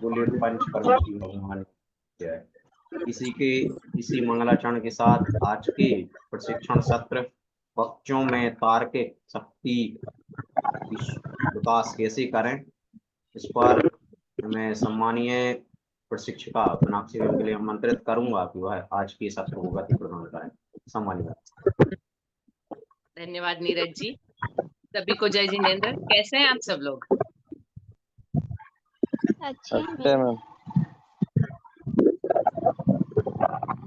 Bullet panchakarma की भगवान जय। इसी मंगलाचरण के साथ आज के प्रशिक्षण सत्र बच्चों में तार्किक शक्ति विकास कैसे करें, इस पर मैं सम्मानीय प्रशिक्षिका मीनाक्षी मैम के लिए आमंत्रित करूंगा कि वह आज के सत्र को गति प्रदान करें। सम्मानित। धन्यवाद नीरज जी। सभी को जय जिनेंद्र। कैसे हैं आप सब लोग? अच्छे मैम।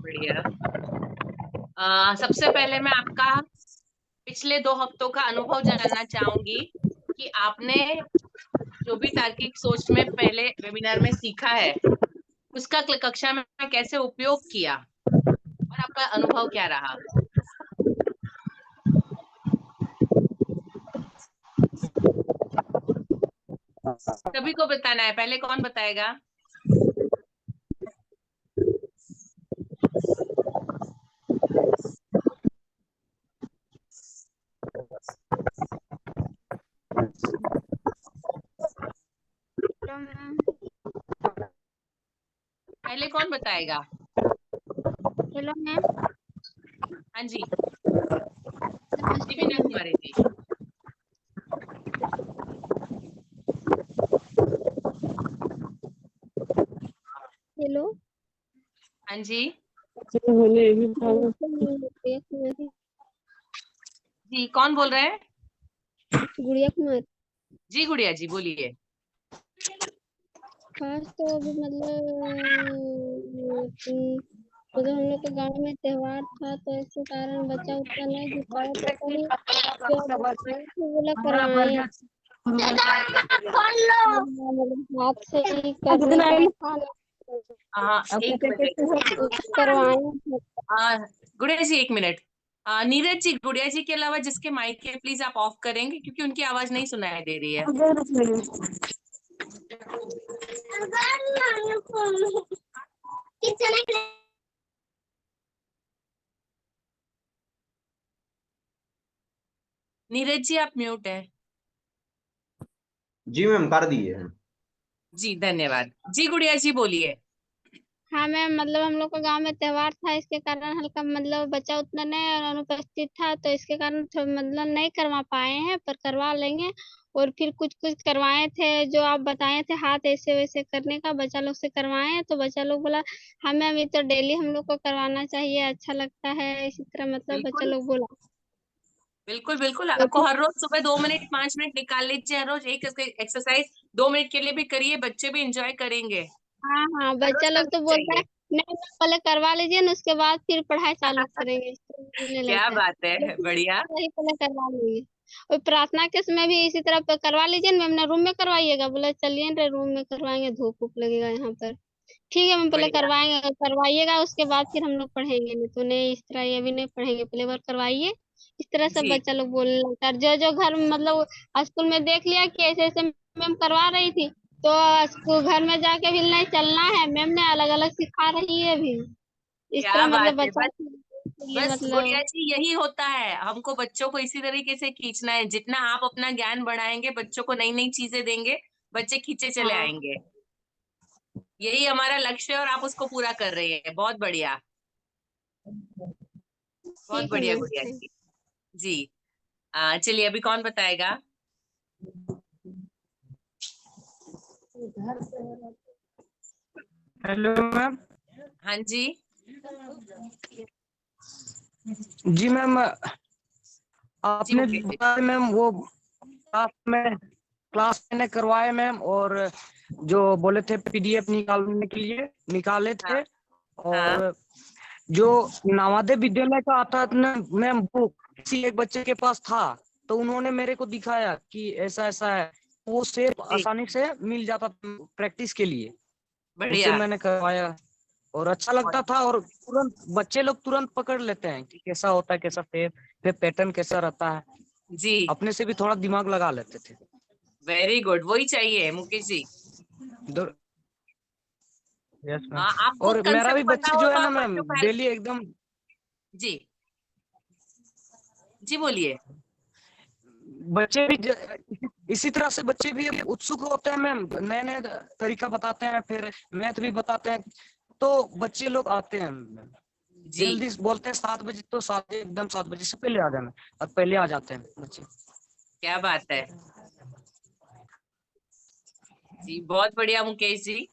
बढ़िया। सबसे पहले मैं आपका पिछले 2 हफ्तों का अनुभव जानना चाहूंगी कि आपने जो भी तार्किक सोच में पहले वेबिनार में सीखा है उसका कक्षा में कैसे उपयोग किया और आपका अनुभव क्या रहा? सभी को बताना है। पहले कौन बताएगा? पहले कौन बताएगा? Hello ma'am. हाँ जी जी मीना कुमारी जी। हेलो। हाँ जी जी कौन बोल रहे हैं? गुड़िया कुमार। जी गुड़िया जी बोलिए। खास तो अभी मतलब हम लोग के गांव में त्योहार था तो इसके कारण बच्चा उतना नहीं जुट पाया तो कहीं बोला करवाए हाथ से ही करने का हाँ एक मिनट करवाए। गुड़िया जी 1 मिनट। नीरज जी गुड़िया जी के अलावा जिसके माइक है प्लीज आप ऑफ करेंगे क्योंकि उनकी आवाज नहीं सुनाई दे रही है। नीरज जी आप म्यूट है। जी मैम कर दिए हैं। जी धन्यवाद। जी गुड़िया जी बोलिए। हाँ मैम मतलब हम लोग का गांव में त्योहार था इसके कारण हल्का मतलब बच्चा उतना नहीं अनुपस्थित था तो इसके कारण मतलब नहीं करवा पाए हैं पर करवा लेंगे। और फिर कुछ कुछ करवाए थे जो आप बताए थे हाथ ऐसे वैसे करने का बच्चा लोग से करवाए हैं तो बच्चा लोग बोला हमें अभी तो डेली हम लोग को करवाना चाहिए अच्छा लगता है इसी तरह मतलब बच्चा बिल्कुल लोग बोला। बिल्कुल बिल्कुल आपको हर रोज सुबह 2 मिनट 5 मिनट निकाल लीजिए। हर रोज एक एक्सरसाइज 2 मिनट के लिए भी करिए। बच्चे भी इंजॉय करेंगे। हाँ हाँ हर बच्चा रोज लोग तो करना बोलता है चाहिए। नहीं पहले करवा लीजिए ना उसके बाद फिर पढ़ाई चालू करेंगे बोलने क्या लगता है। बात है बढ़िया। वही पहले करवा लेंगे। और प्रार्थना के समय भी इसी तरह करवा लीजिए ना मैम रूम में करवाइएगा बोला चलिए ना रूम में करवाएंगे धूप उप लगेगा यहाँ पर। ठीक है मैम पहले बढ़िया करवाएंगे करवाइएगा उसके बाद फिर हम लोग पढ़ेंगे नहीं तो नहीं इस तरह ये भी नहीं पढ़ेंगे पहले बार करवाइए। इस तरह सब जी बच्चा लोग बोलने लगता है जो जो घर मतलब स्कूल में देख लिया कि ऐसे ऐसे मैम करवा रही थी तो स्कूल घर में जाके भी नहीं चलना है मैम ने अलग अलग सिखा रही है भी। इस क्या तरह बात मतलब है। बच्चा बस ये बस गुड़िया मतलब जी यही होता है। हमको बच्चों को इसी तरीके से खींचना है। जितना आप अपना ज्ञान बढ़ाएंगे बच्चों को नई नई चीजें देंगे बच्चे खींचे चले हाँ आएंगे। यही हमारा लक्ष्य है और आप उसको पूरा कर रही हैं। बहुत बढ़िया। बहुत ठीक है बढ़िया मैम गुड़िया जी। जी चलिए अभी कौन बताएगा? Hello ma'am. हाँ जी जी मैम जी आपने मुकेश जी। बताया मैम वो क्लास मैंने करवाए मैम और जो बोले थे पीडीएफ निकालने के लिए निकाले हाँ थे। हाँ और जो नवोदय विद्यालय का आता है ना मैम वो किसी एक बच्चे के पास था तो उन्होंने मेरे को दिखाया कि ऐसा ऐसा है वो शेप जी आसानी से मिल जाता प्रैक्टिस के लिए। उससे बढ़िया। मैंने करवाया और अच्छा लगता था और तुरंत बच्चे लोग तुरंत पकड़ लेते हैं कि कैसा होता है कैसा शेप फिर पैटर्न कैसा रहता है। जी अपने से भी थोड़ा दिमाग लगा लेते थे। Very good. वही चाहिए मुकेश जी। Yes ma'am. आपको और मेरा कंसेप्ट भी पता बच्चे हो जो तो है ना आप मैम बच्चों को हेल्प। डेली एकदम जी जी बोलिए। बच्चे भी इसी तरह से बच्चे भी उत्सुक होते हैं मैम, नए नए तरीका बताते हैं, फिर मैथ भी बताते हैं, तो बच्चे लोग आते हैं मैम। जी जल्दी बोलते हैं 7 बजे, तो 7 बजे से पहले आ जाना, और पहले आ जाते हैं बच्चे। क्या बात है जी, बहुत बढ़िया मुकेश जी।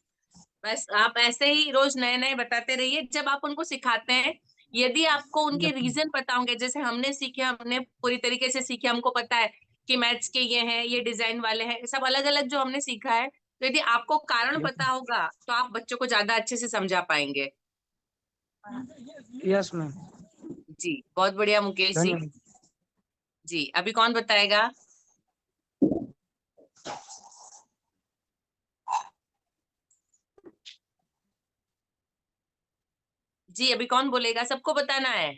बस आप ऐसे ही रोज नए नए बताते रहिए। जब आप उनको सिखाते हैं, यदि आपको उनके रीजन पता होंगे, जैसे हमने सीखे, हमने पूरी तरीके से सीखे, हमको पता है कि मैथ्स के ये हैं, ये डिजाइन वाले हैं, सब अलग अलग जो हमने सीखा है, तो यदि आपको कारण पता होगा तो आप बच्चों को ज्यादा अच्छे से समझा पाएंगे। यस मैम, जी बहुत बढ़िया मुकेश जी। धन्यवाद। जी अभी कौन बताएगा? जी अभी कौन बोलेगा? सबको बताना है।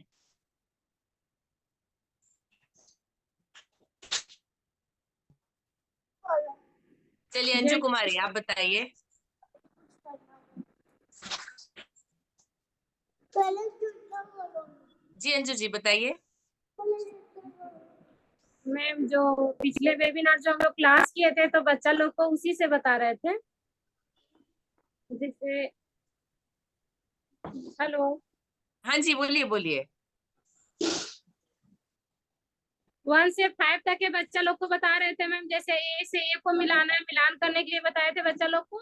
चलिए अंजू कुमारी आप बताइए। जी अंजू जी बताइए। मैम जो पिछले वेबिनार जो हम लोग क्लास किए थे, तो बच्चा लोग को उसी से बता रहे थे, जैसे हेलो हाँ जी बोलिए बोलिए। 1 से 5 तक के बच्चा लोग को बता रहे थे मैम, जैसे ए से ए को मिलाना है, मिलान करने के लिए बताए थे बच्चा लोग को,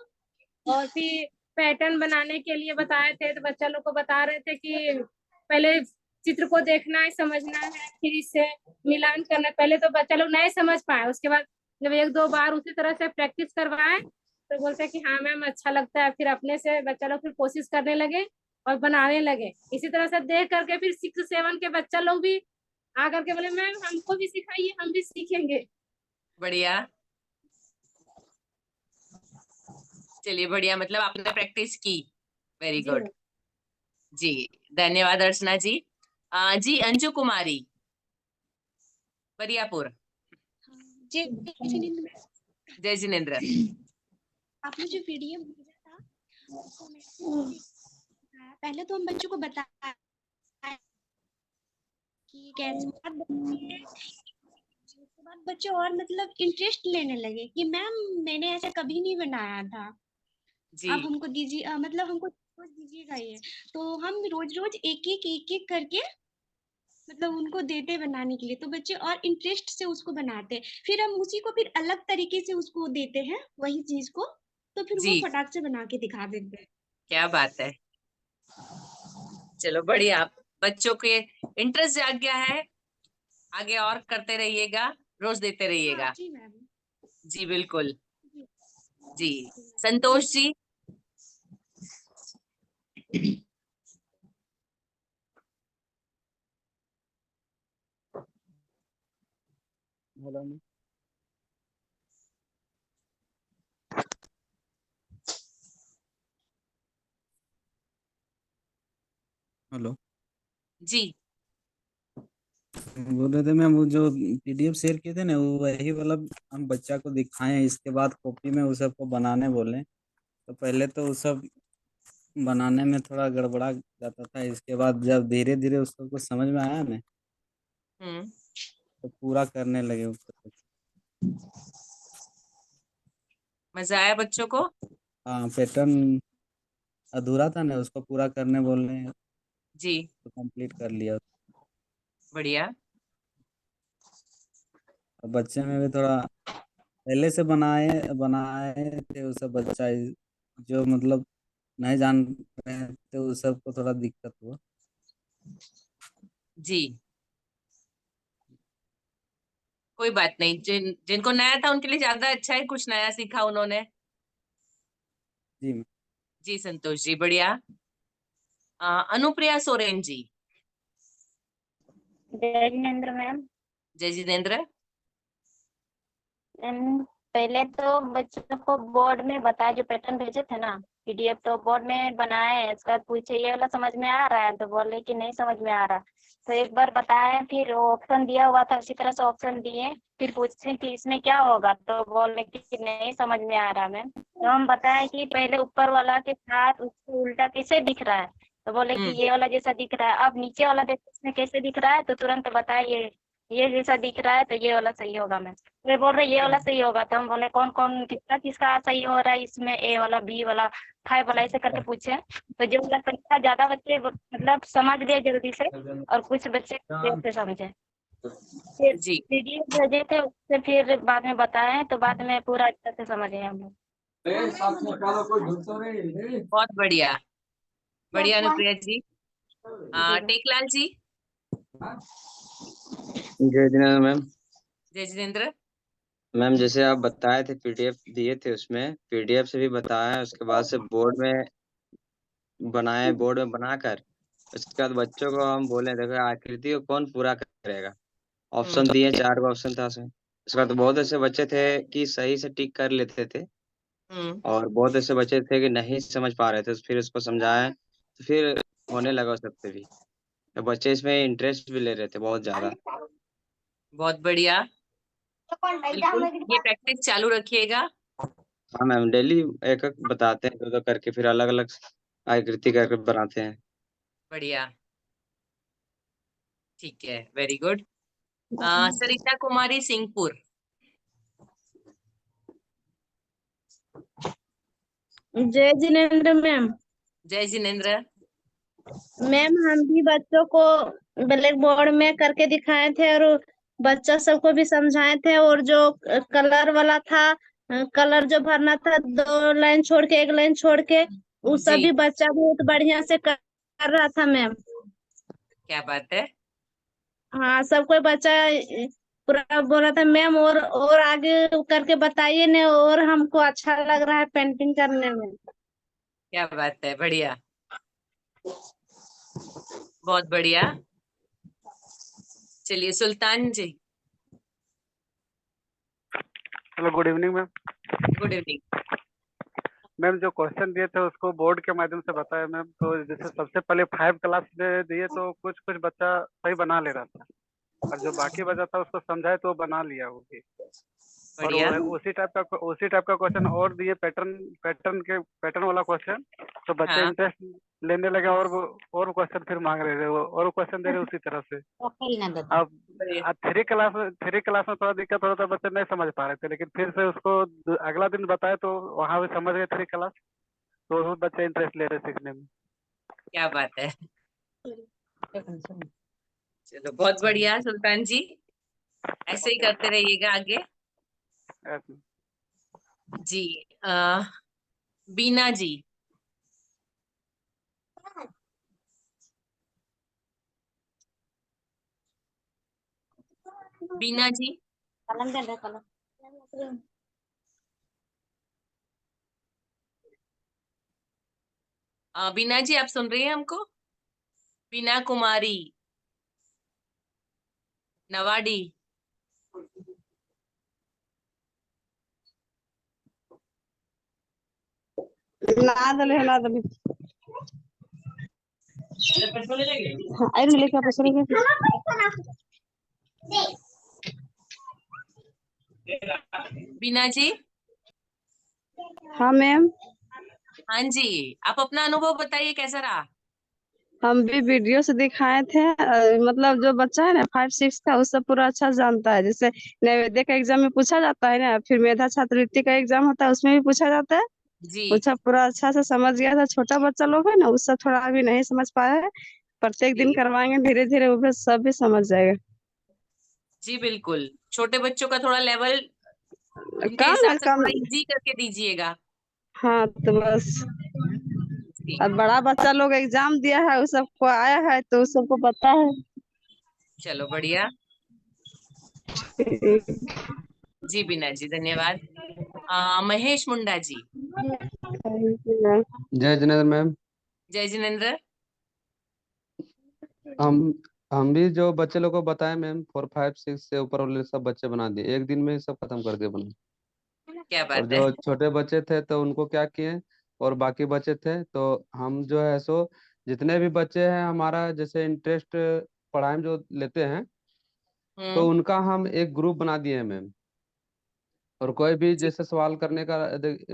और फिर पैटर्न बनाने के लिए बताए थे, तो बच्चा लोग को बता रहे थे कि पहले चित्र को देखना है, समझना है, फिर इससे मिलान करना। पहले तो बच्चा लोग नहीं समझ पाए, उसके बाद जब 1-2 बार उसी तरह से प्रैक्टिस करवाए तो बोलते कि हाँ मैम अच्छा लगता है, फिर अपने से बच्चा लोग फिर कोशिश करने लगे और बनाने लगे। इसी तरह से देख करके फिर 6-7 के बच्चा लोग भी आकर के बोले मैम हमको भी सिखाइए, हम भी सीखेंगे। बढ़िया, चलिए बढ़िया, मतलब आपने प्रैक्टिस की। वेरी जी गुड मैम। जी, धन्यवाद अर्चना जी। जी अंजू कुमारी बरियापुर। जय जिनेंद्र मैम। जय जिनेंद्र। आपने जो पीडीएफ भेजा था उसको मैंने बताया। पहले तो हम बच्चों को बताया कि कैसे बात बनती है, उसके बाद बच्चे और मतलब इंटरेस्ट लेने लगे कि मैम मैंने ऐसा कभी नहीं बनाया था, जी आप हमको दीजिए, मतलब हमको रोज दीजिएगा ये। तो हम रोज रोज एक एक करके मतलब उनको देते बनाने के लिए, तो बच्चे और इंटरेस्ट से उसको बनाते हैं। फिर हम उसी को फिर अलग तरीके से उसको देते हैं वही चीज को, तो फिर वो जी, फटाक से बना के दिखा देते हैं। क्या बात है, चलो बढ़िया, बच्चों के इंटरेस्ट जाग गया है, आगे और करते रहिएगा, रोज देते हाँ रहिएगा। जी मैम। जी बिल्कुल जी जी। संतोष जी। हेलो, जी बोल रहे थे मैम वो जो पीडीएफ शेयर किए थे ना, वो वही वाला हम बच्चा को दिखाएं, इसके बाद कॉपी में उस सबको बनाने बोले। तो पहले तो उस सब बनाने में थोड़ा गड़बड़ा जाता था, इसके बाद जब धीरे धीरे उसको कुछ समझ में आया ना, हम्म, तो पूरा करने लगे उसको। मजा आया बच्चों को? हाँ, पैटर्न अधूरा था ना, उसको पूरा करने बोलने, जी तो कंप्लीट कर लिया। बढ़िया। और बच्चे में भी थोड़ा पहले से बनाए बनाए थे वो सब बच्चा, जो मतलब नहीं जान रहे थे उस सबको थोड़ा दिक्कत हुआ। जी कोई बात नहीं, जिनको नया था उनके लिए ज्यादा अच्छा है, कुछ नया सीखा उन्होंने। जी मैम। जी संतोष जी बढ़िया। अनुप्रिया सोरेन जी। जय जिनेंद्र मैम। जय जितेंद्र। पहले तो बच्चों को बोर्ड में बताया, जो पैटर्न भेजे थे ना पीडीएफ, तो बोर्ड में बनाए, इसका पूछे ये वाला समझ में आ रहा है, तो बोले कि नहीं समझ में आ रहा। तो एक बार बताए, फिर ऑप्शन दिया हुआ था उसी तरह से ऑप्शन दिए, फिर पूछे कि इसमें क्या होगा, तो बोले कि नहीं समझ में आ रहा मैम। तो हम बताए कि पहले ऊपर वाला के साथ उसको उल्टा कैसे दिख रहा है, तो बोले कि ये वाला जैसा दिख रहा है, अब नीचे वाला देखो इसमें कैसे दिख रहा है, तो तुरंत बताइए ये जैसा दिख रहा है तो ये वाला सही होगा मैम। वे बोल रहे ये वाला सही होगा, तो हम बोले कौन कौन किसका किसका सही हो रहा है इसमें, ए वाला, बी वाला, 5 वाला, ऐसे करके पूछे। तो जो वाला सही था, ज्यादा बच्चे मतलब समझ गए जल्दी से, और कुछ बच्चे देर से समझे। फिर जी वीडियो भेजे थे, उससे फिर बाद में बताए, तो बाद में पूरा अच्छे से समझे हम लोग। बहुत बढ़िया, बढ़िया अनुप्रिया जी। टेकलाल जी। जय जिनेंद्र मैम। जय जिनेंद्र। मैम जैसे आप बताए थे पीडीएफ दिए थे, उसमें पीडीएफ से भी बताया, उसके बाद से बोर्ड में बनाए, बोर्ड में बनाकर उसके बाद बच्चों को हम बोले देखो आकृति को कौन पूरा करेगा। ऑप्शन दिए, 4 का ऑप्शन था उसमें। उसके बाद बहुत ऐसे बच्चे थे कि सही से टिक कर लेते थे, और बहुत ऐसे बच्चे थे कि नहीं समझ पा रहे थे। फिर उसको समझाया तो फिर होने लगा सबसे भी, तो बच्चे इसमें इंटरेस्ट भी ले रहे थे बहुत ज्यादा। बहुत बढ़िया, बिल्कुल ये प्रैक्टिस चालू रखिएगा। हाँ मैम, डेली एक एक बताते हैं, दो करके, फिर अलग अलग आकृति करके बनाते हैं। बढ़िया, ठीक है, वेरी गुड। सरिता कुमारी सिंहपुर। जय जिनेंद्र मैम। जय जिनेंद्र। मैम हम भी बच्चों को ब्लैक बोर्ड में करके दिखाए थे, और बच्चा सबको भी समझाए थे, और जो कलर वाला था, कलर जो भरना था 2 लाइन छोड़ के 1 लाइन छोड़ के, वो जी सभी बच्चा बहुत बढ़िया से कर रहा था मैम। क्या बात है। हाँ, सब कोई बच्चा पूरा बोल रहा था मैम, और आगे करके बताइए ने, और हमको अच्छा लग रहा है पेंटिंग करने में। क्या बात है, बढ़िया, बहुत बढ़िया। चलिए Sultan ji. Hello, good evening ma'am. Good evening. Ma'am जो क्वेश्चन दिए थे उसको बोर्ड के माध्यम से बताया मैम। तो जैसे सबसे पहले 5 क्लास में दिए तो कुछ कुछ बच्चा सही बना ले रहा था, और जो बाकी बचा था उसको समझाए तो वो बना लिया वो भी। और बढ़िया, वो उसी टाइप का क्वेश्चन और दिए, पैटर्न वाला क्वेश्चन। तो बच्चे हाँ इंटरेस्ट लेने लगे, और क्वेश्चन फिर मांग रहे थे, वो और क्वेश्चन दे रहे उसी तरह से। अब बढ़िया, 3 क्लास में थोड़ा दिक्कत हो रहा था, बच्चे नहीं समझ पा रहे थे, लेकिन फिर से उसको अगला दिन बताए तो वहां भी समझ गए 3 क्लास। तो वो बच्चे इंटरेस्ट ले रहे सीखने में। क्या बात है। चलो बहुत बढ़िया सुल्तान जी, ऐसे ही करते रहिएगा आगे। ऐसे। जी बीना जी। बीना जी। कलम दे दे कलम। बीना जी आप सुन रही हैं हमको? बीना कुमारी नवाडी। ला दले ला दले। हाँ, आई मिले क्या पैसे नहीं बीना जी। हाँ मैम, हाँ जी, आप अपना अनुभव बताइए कैसा रहा। हम भी वीडियो से दिखाए थे। मतलब जो बच्चा है ना 5-6 का, उससे पूरा अच्छा जानता है। जैसे नैवेद्य का एग्जाम में पूछा जाता है ना, फिर मेधा छात्रवृत्ति का एग्जाम होता है, उसमें भी पूछा जाता है। जी पूछा, पूरा अच्छा से समझ गया था। छोटा बच्चा लोग है ना, उससे थोड़ा अभी नहीं समझ पाया है। प्रत्येक दिन जी करवाएंगे, धीरे धीरे वो भी सब भी समझ जाएगा। जी बिल्कुल, छोटे बच्चों का थोड़ा लेवल उनके कम हिसाब है, से कम। थोड़ा इजी करके दीजिएगा। हाँ तो बस, जी अब बड़ा बच्चा लोग एग्जाम दिया है, उस सबको आया है, तो उस सबको पता है। चलो बढ़िया। जी बीना जी धन्यवाद। महेश मुंडा जी। जय जिनेंद्र मैम। जय जिनेंद्र। हम हम भी जो बच्चे लोग को बताए मैम, 4, 5, 6 से ऊपर वाले सब बच्चे बना दिए, एक दिन में ही सब खत्म कर दिए बना। क्या और बात है। जो छोटे बच्चे थे तो उनको क्या किए, और बाकी बच्चे थे तो हम जो है सो जितने भी बच्चे हैं हमारा जैसे इंटरेस्ट पढ़ाई में जो लेते हैं, तो उनका हम एक ग्रुप बना दिए हैं मैम। और कोई भी जैसे सवाल करने का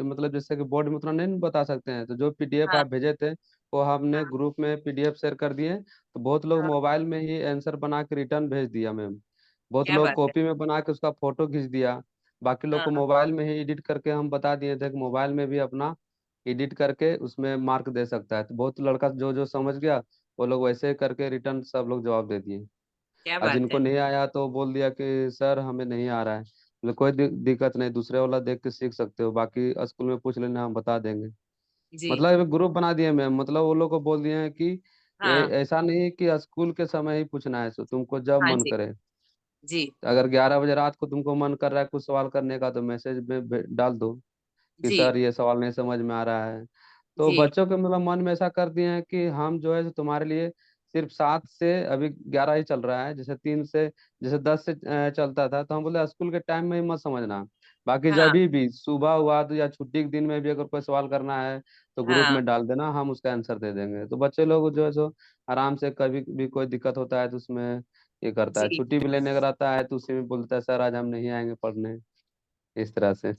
मतलब जैसे कि बोर्ड में उतना नहीं बता सकते हैं, तो जो पीडीएफ हाँ आप भेजे थे वो हमने ग्रुप में पीडीएफ शेयर कर दिए, तो बहुत लोग हाँ मोबाइल में ही आंसर बना के रिटर्न भेज दिया मैम। बहुत क्या लोग बात है। कॉपी में बना के उसका फोटो खींच दिया, बाकी लोग हाँ को हाँ मोबाइल में ही एडिट करके हम बता दिए थे कि मोबाइल में भी अपना एडिट करके उसमें मार्क दे सकता है। तो बहुत लड़का जो जो समझ गया वो लोग वैसे ही करके रिटर्न सब लोग जवाब दे दिए। क्या और बात जिनको है। नहीं आया तो बोल दिया कि सर हमें नहीं आ रहा है। बोले कोई दिक्कत नहीं, दूसरे वाला देख के सीख सकते हो, बाकी स्कूल में पूछ लेना हम बता देंगे। जी मतलब एक ग्रुप बना दिए मैम, मतलब वो लोग को बोल दिए हैं कि हाँ ऐसा नहीं कि स्कूल के समय ही पूछना है, सो तुमको जब हाँ मन जी करे। जी अगर 11 बजे रात को तुमको मन कर रहा है कुछ सवाल करने का तो मैसेज में डाल दो कि जी सर ये सवाल नहीं समझ में आ रहा है। तो जी बच्चों के मतलब मन में ऐसा कर दिए हैं कि हम जो है जो तुम्हारे लिए सिर्फ 7 से अभी 11 ही चल रहा है, जैसे 3 से जैसे 10 से चलता था, तो हम बोले स्कूल के टाइम में ही मत समझना, बाकी जब हाँ भी सुबह हुआ तो या छुट्टी के दिन में भी अगर कोई सवाल करना है तो ग्रुप हाँ में डाल देना, हम उसका आंसर दे देंगे। तो बच्चे लोग जो है सो आराम से, कभी भी कोई दिक्कत होता है तो उसमें ये करता है, जी छुट्टी भी लेने का रहता है तो उसी में बोलता है सर आज हम नहीं आएंगे पढ़ने, इस तरह से।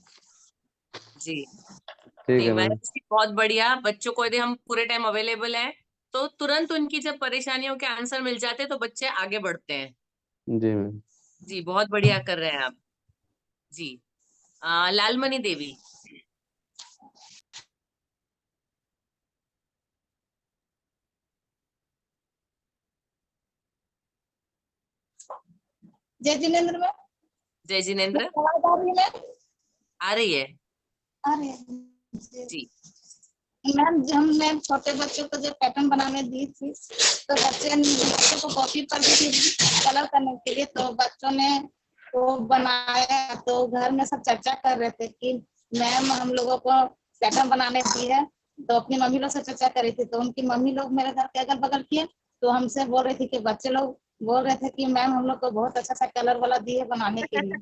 जी। ठीक नहीं है मैम। वैसे बहुत बढ़िया, बच्चों को यदि हम पूरे टाइम अवेलेबल हैं तो तुरंत उनकी जब परेशानियों के आंसर मिल जाते हैं तो बच्चे आगे बढ़ते हैं। जी मैम। जी बहुत बढ़िया कर रहे हैं आप। जी लालमणि देवी। जय जिनेन्द्र में जय जिनेन्द्र। आवाज आ रही है? आ रही है। आ रही है जी मैम। जब मैं छोटे बच्चों को जो पैटर्न बनाने दी थी तो बच्चों को कॉपी पर दी थी कलर करने के लिए, तो बच्चों ने वो बनाया तो घर में सब चर्चा कर रहे थे कि मैम हम लोगों को पैटर्न बनाने दी है। तो अपनी मम्मी लोग से चर्चा कर रही थी, तो उनकी मम्मी लोग मेरे घर के अगल बगल किए तो हमसे बोल रही थी कि बच्चे लोग बोल रहे थे कि मैम हम लोग को बहुत अच्छा सा कलर वाला दी है बनाने के लिए।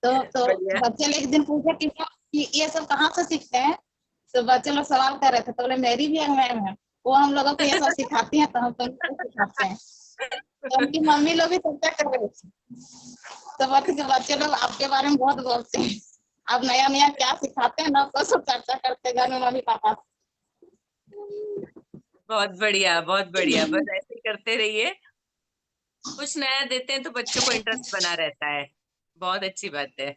तो बढ़िया। बच्चे लोग एक दिन पूछे कि ये सब कहाँ से सीखते हैं, तो बच्चे लोग सवाल कर रहे थे, तो बोले मेरी भी एक मैम है, वो हम लोगों को ये सब सिखाती हैं तो हम तो उनको सिखाते हैं। तो उनकी मम्मी लोग भी चर्चा कर रही थी, तो बच्चे लोग आपके बारे में बहुत बोलते हैं, आप नया नया क्या सिखाते हैं ना, तो सब चर्चा करते घर में मम्मी पापा। बहुत बढ़िया बहुत बढ़िया, बस ऐसे ही करते रहिए, कुछ नया देते हैं तो बच्चों को इंटरेस्ट बना रहता है। बहुत अच्छी बात है।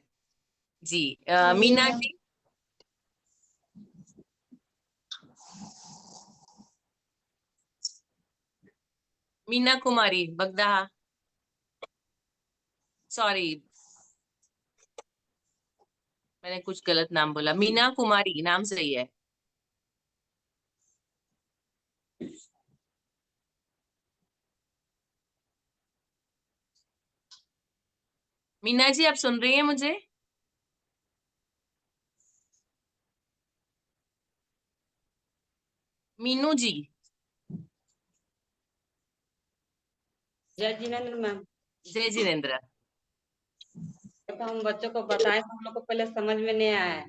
जी जी मीना मैम। जी। मीना कुमारी बगदाहा, सॉरी मैंने कुछ गलत नाम बोला, मीना कुमारी नाम सही है। मीना जी आप सुन रही हैं मुझे? मीनू जी। जय जिनेन्द्र मैम। जय जिनेन्द्र। तो हम बच्चों को बताए तो हम लोग को पहले समझ में नहीं आया,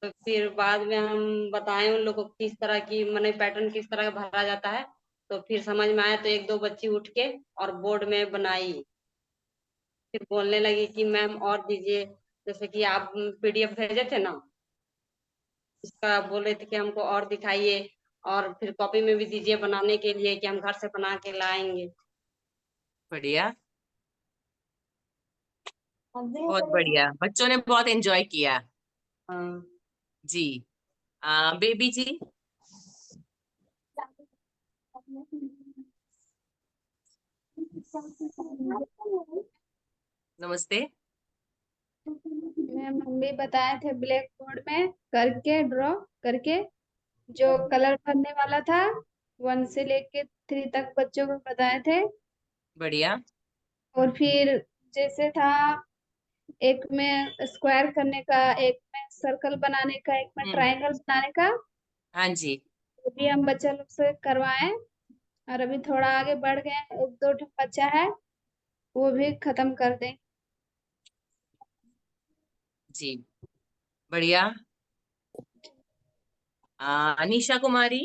तो फिर बाद में हम बताए उन लोगों को किस तरह की मने पैटर्न किस तरह का भरा जाता है, तो फिर समझ में आया तो एक दो बच्ची उठ के और बोर्ड में बनाई, फिर बोलने लगी कि मैम और दीजिए, जैसे कि आप पीडीएफ भेजे थे ना, उसका बोल रहे थे कि हमको और दिखाइए, और फिर कॉपी में भी दीजिए बनाने के लिए कि हम घर से बना के लाएंगे। बढ़िया बहुत बढ़िया, बच्चों ने बहुत एंजॉय किया। हाँ। जी बेबी जी। नमस्ते। मैम हम भी बताए थे ब्लैक बोर्ड में करके ड्रॉ करके, जो कलर भरने वाला था 1 से लेके 3 तक बच्चों को बताए थे। बढ़िया। और फिर जैसे था एक में स्क्वायर करने का, एक में सर्कल बनाने का, एक में ट्रायंगल बनाने का, हाँ जी। वो भी हम बच्चा लोग से करवाए। और अभी थोड़ा आगे बढ़ गए, एक दो ठो बच्चा है वो भी खत्म कर दें। जी बढ़िया। अनीशा कुमारी।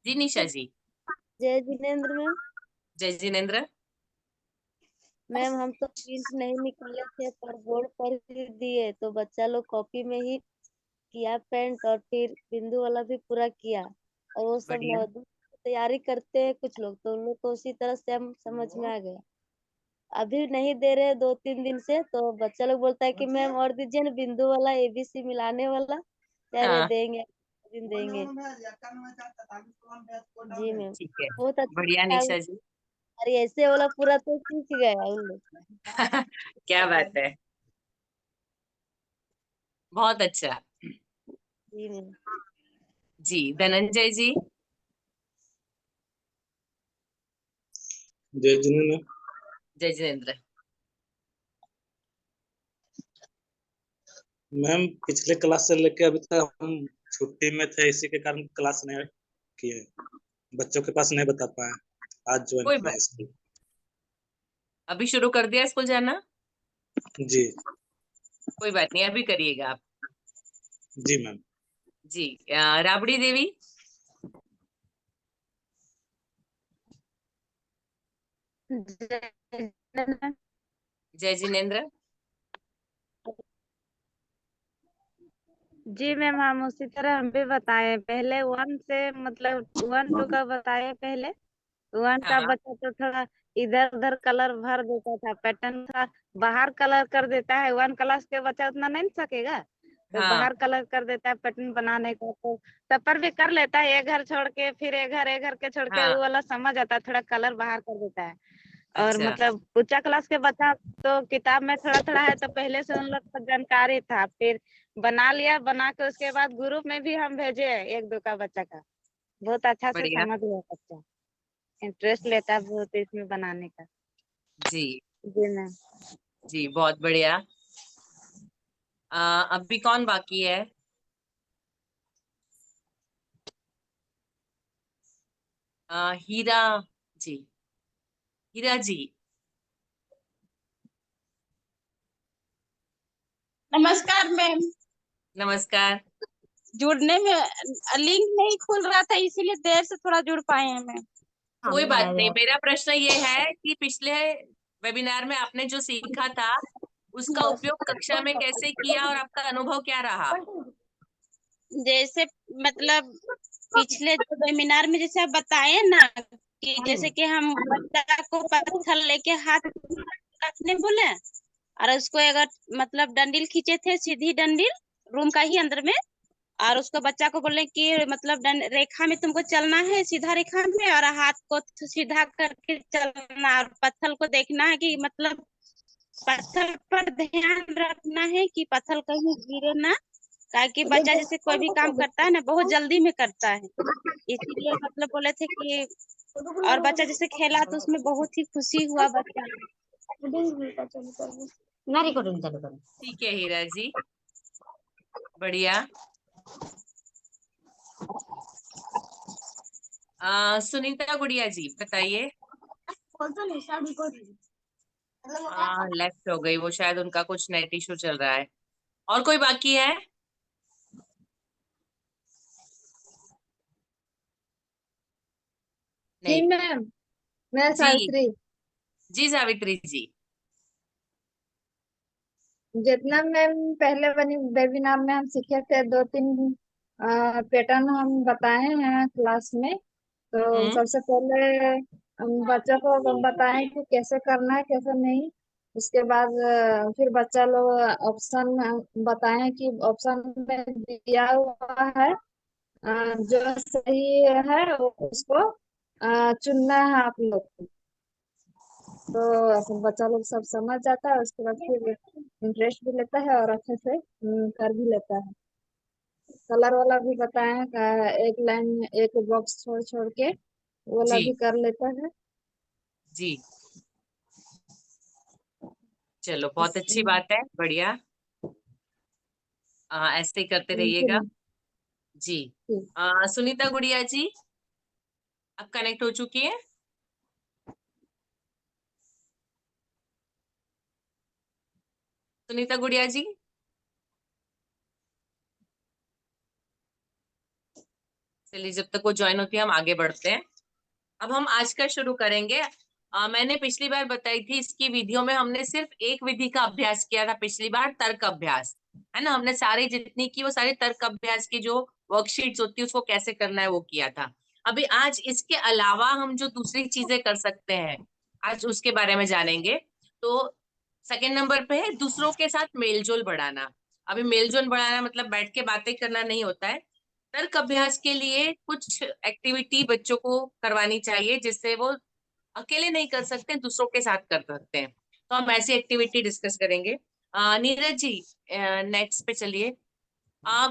जी निशा जी। जय जिनेन्द्र मैम। जय जिनेन्द्र। मैम हम तो प्रिंट नहीं निकाले थे पर बोर्ड पर ही दिए, तो बच्चा लोग कॉपी में ही किया पेंट, और फिर बिंदु वाला भी पूरा किया। और वो सब बढ़िया। नवोदय की तैयारी करते हैं कुछ लोग, तो उन लोग को उसी तरह से हम समझ में आ गया। अभी नहीं दे रहे 2-3 दिन से, तो बच्चा लोग बोलता है कि मैम और दीजिए ना बिंदु वाला ABC मिलाने वाला। कह रहे हाँ देंगे, दिन देंगे। जी मैम, ठीक है, बहुत अच्छा बढ़िया लगता है। निशा जी। अरे ऐसे वाला पूरा तो सीख गया उन लोग। क्या बात है, बहुत अच्छा। जी मैम। जी धनंजय जी। जय जिनेंद्र। जय जिनेंद्र। मैम पिछले क्लास से लेके अभी तक हम छुट्टी में थे, इसी के कारण क्लास नहीं किए, बच्चों के पास नहीं बता पाए, आज ज्वाइन कोई किया बात, स्कूल। अभी शुरू कर दिया स्कूल जाना? जी कोई बात नहीं, अभी करिएगा आप। जी मैम। जी राबड़ी देवी। जय जिनेंद्र। जी मैम, हम उसी तरह हम भी बताए पहले 1 से, मतलब 1-2 का बताए पहले। 1 का हाँ बच्चा तो थोड़ा इधर उधर कलर भर देता था, पैटर्न था बाहर कलर कर देता है। 1 क्लास के बच्चा उतना नहीं ना सकेगा, तो हाँ बाहर कलर कर देता है पैटर्न बनाने का। तो तब पर भी कर लेता है, एक घर छोड़ के फिर एक घर के छोड़ के, हाँ। वो वाला समझ आता है, थोड़ा कलर बाहर कर देता है। और अच्छा मतलब ऊंचा क्लास के बच्चा तो किताब में थोड़ा थोड़ा है, तो पहले से उन लोग को जानकारी था, फिर बना लिया। बना के उसके बाद ग्रुप में भी हम भेजे 1-2 का बच्चा का, बहुत अच्छा से बढ़िया। समझ लिया बच्चा, इंटरेस्ट लेता है बहुत इसमें बनाने का। जी जी मैम। जी बहुत बढ़िया। अभी कौन बाकी है? हीरा जी। हीरा जी। नमस्कार मैम। नमस्कार। जुड़ने में लिंक नहीं खुल रहा था, इसीलिए देर से थोड़ा जुड़ पाए हैं मैम। कोई बात नहीं, मेरा प्रश्न ये है कि पिछले वेबिनार में आपने जो सीखा था उसका उपयोग कक्षा में कैसे किया और आपका अनुभव क्या रहा? जैसे मतलब पिछले जो वेबिनार में जैसे आप बताए ना, कि जैसे कि हम बच्चा को पत्थर लेके हाथ रखने बोले, और उसको अगर मतलब डंडिल खींचे थे, सीधी डंडिल रूम का ही अंदर में, और उसको बच्चा को बोले कि मतलब रेखा में तुमको चलना है, सीधा रेखा में, और हाथ को सीधा करके चलना, और पत्थर को देखना है कि मतलब पत्थर पर ध्यान रखना है कि पत्थर कहीं गिरे ना, ताकि बच्चा जैसे कोई भी काम करता है ना बहुत जल्दी में करता है, इसीलिए मतलब बोले थे कि, और बच्चा जैसे खेला तो उसमें बहुत ही खुशी हुआ बच्चा। मैं रिकॉर्डिंग चालू करूँ? ठीक है हीरा जी, बढ़िया। सुनीता गुड़िया जी बताइए। लेफ्ट हो गई वो, शायद उनका कुछ नेट इशू चल रहा है। और कोई बाकी है? जी नहीं। मैम, मैं जी सावित्री। जी सावित्री जी। जितना मैम पहले बनी वेबिनार में हम सीखे थे, 2-3 पैटर्न हम बताए हैं क्लास में। तो सबसे पहले हम बच्चों को बताएं कि कैसे करना है कैसे नहीं। उसके बाद फिर बच्चा लोग ऑप्शन बताएं कि ऑप्शन में दिया हुआ है, जो सही है उसको चुनना है आप लोग को। तो ऐसे बच्चा लोग सब समझ जाता है, उसके बाद फिर इंटरेस्ट भी लेता है और अच्छे से कर भी लेता है। कलर वाला भी बताए हैं, एक लाइन में एक बॉक्स छोड़ छोड़ के वो वाला जी भी कर लेता है। जी चलो बहुत अच्छी बात है, बढ़िया। ऐसे ही करते रहिएगा। जी सुनीता गुड़िया जी, अब कनेक्ट हो चुकी है? सुनीता गुड़िया जी। चलिए जब तक वो ज्वाइन होती है हम आगे बढ़ते हैं। अब हम आज का शुरू करेंगे मैंने पिछली बार बताई थी, इसकी विधियों में हमने सिर्फ एक विधि का अभ्यास किया था पिछली बार, तर्क अभ्यास, है ना। हमने सारी जितनी की वो सारी तर्क अभ्यास की जो वर्कशीट्स होती है उसको कैसे करना है वो किया था। अभी आज इसके अलावा हम जो दूसरी चीजें कर सकते हैं आज उसके बारे में जानेंगे। तो सेकंड नंबर पे है दूसरों के साथ मेलजोल बढ़ाना। अभी मेलजोल बढ़ाना मतलब बैठ के बातें करना नहीं होता है। तर्क अभ्यास के लिए कुछ एक्टिविटी बच्चों को करवानी चाहिए जिससे वो अकेले नहीं कर सकते, दूसरों के साथ कर सकते हैं। तो हम ऐसी एक्टिविटी डिस्कस करेंगे। नीरज जी नेक्स्ट पे चलिए।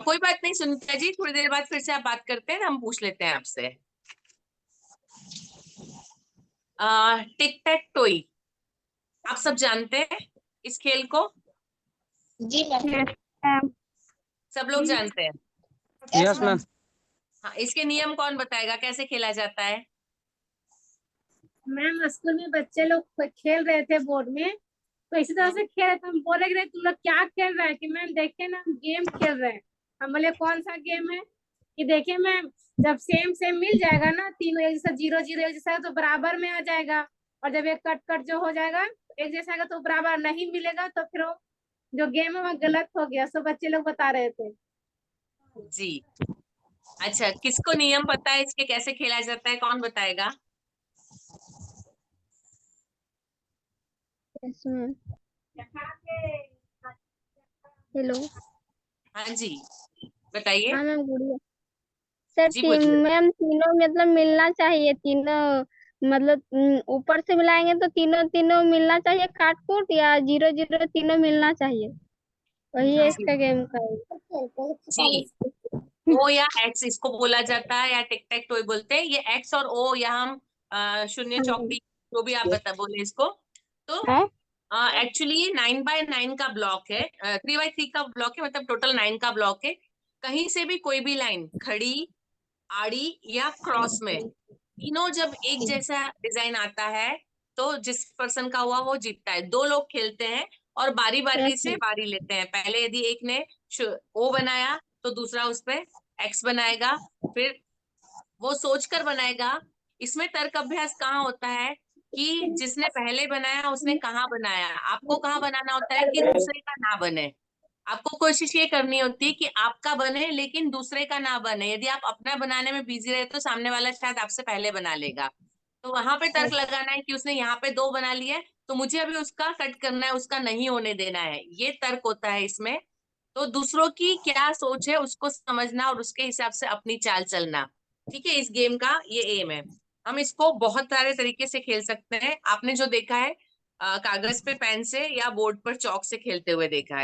कोई बात नहीं सुनीता जी, थोड़ी देर बाद फिर से आप बात करते हैं, हम पूछ लेते हैं आपसे। टिक टैक टोई आप सब जानते हैं इस खेल को? जी मैम। सब लोग जानते हैं? Yes ma'am. हाँ, इसके नियम कौन बताएगा, कैसे खेला जाता है? मैम स्कूल में बच्चे लोग खेल रहे थे बोर्ड में, तो इसी तरह से खेल रहे थे। हम बोले कि तुम लोग क्या खेल रहे हैं, कि मैम देखे ना हम गेम खेल रहे हैं। हम बोले कौन सा गेम है, कि देखिए मैम जब सेम सेम मिल जाएगा ना तीनों एक जैसा, 0 0 एक जैसा तो बराबर में आ जाएगा, और जब एक कट कट जो हो जाएगा एक जैसा आएगा तो बराबर नहीं मिलेगा, तो फिर वो जो गेम है वो गलत हो गया। सब बच्चे लोग बता रहे थे। जी अच्छा, किसको नियम पता है इसके कैसे खेला जाता है, कौन बताएगा? हेलो। हाँ जी बताइए। हाँ मैम गुड़िया। सर जी बोलिए। मैम तीनों मतलब मिलना चाहिए, तीनों मतलब ऊपर से मिलाएंगे तो तीनों तीनों मिलना चाहिए, काट कूट या 0 0 तीनों मिलना चाहिए, वही है इसका गेम का। जी ओ या एक्स इसको बोला जाता है, या टिक टैक टोय बोलते हैं। ये एक्स और ओ या हम शून्य चौकी जो भी आप बता बोले इसको। तो एक्चुअली 9x9 का ब्लॉक है, 3x3 का ब्लॉक है, मतलब टोटल 9 का ब्लॉक है। कहीं से भी कोई भी लाइन खड़ी, आड़ी या क्रॉस में, तीनों जब एक जैसा डिजाइन आता है तो जिस पर्सन का हुआ वो जीतता है। 2 लोग खेलते हैं और बारी बारी से बारी लेते हैं। पहले यदि एक ने ओ बनाया तो दूसरा उस पे एक्स बनाएगा, फिर वो सोचकर बनाएगा। इसमें तर्क अभ्यास कहाँ होता है कि जिसने पहले बनाया उसने कहाँ बनाया, आपको कहाँ बनाना होता है कि दूसरे का ना बने। आपको कोशिश ये करनी होती है कि आपका बने लेकिन दूसरे का ना बने। यदि आप अपना बनाने में बिजी रहे तो सामने वाला शायद आपसे पहले बना लेगा। तो वहां पे तर्क लगाना है कि उसने यहाँ पे 2 बना लिए तो मुझे अभी उसका कट करना है, उसका नहीं होने देना है, ये तर्क होता है इसमें। तो दूसरों की क्या सोच है उसको समझना और उसके हिसाब से अपनी चाल चलना, ठीक है। इस गेम का ये एम है। हम इसको बहुत सारे तरीके से खेल सकते हैं। आपने जो देखा है कागज पे पेन से या बोर्ड पर चौक से खेलते हुए देखा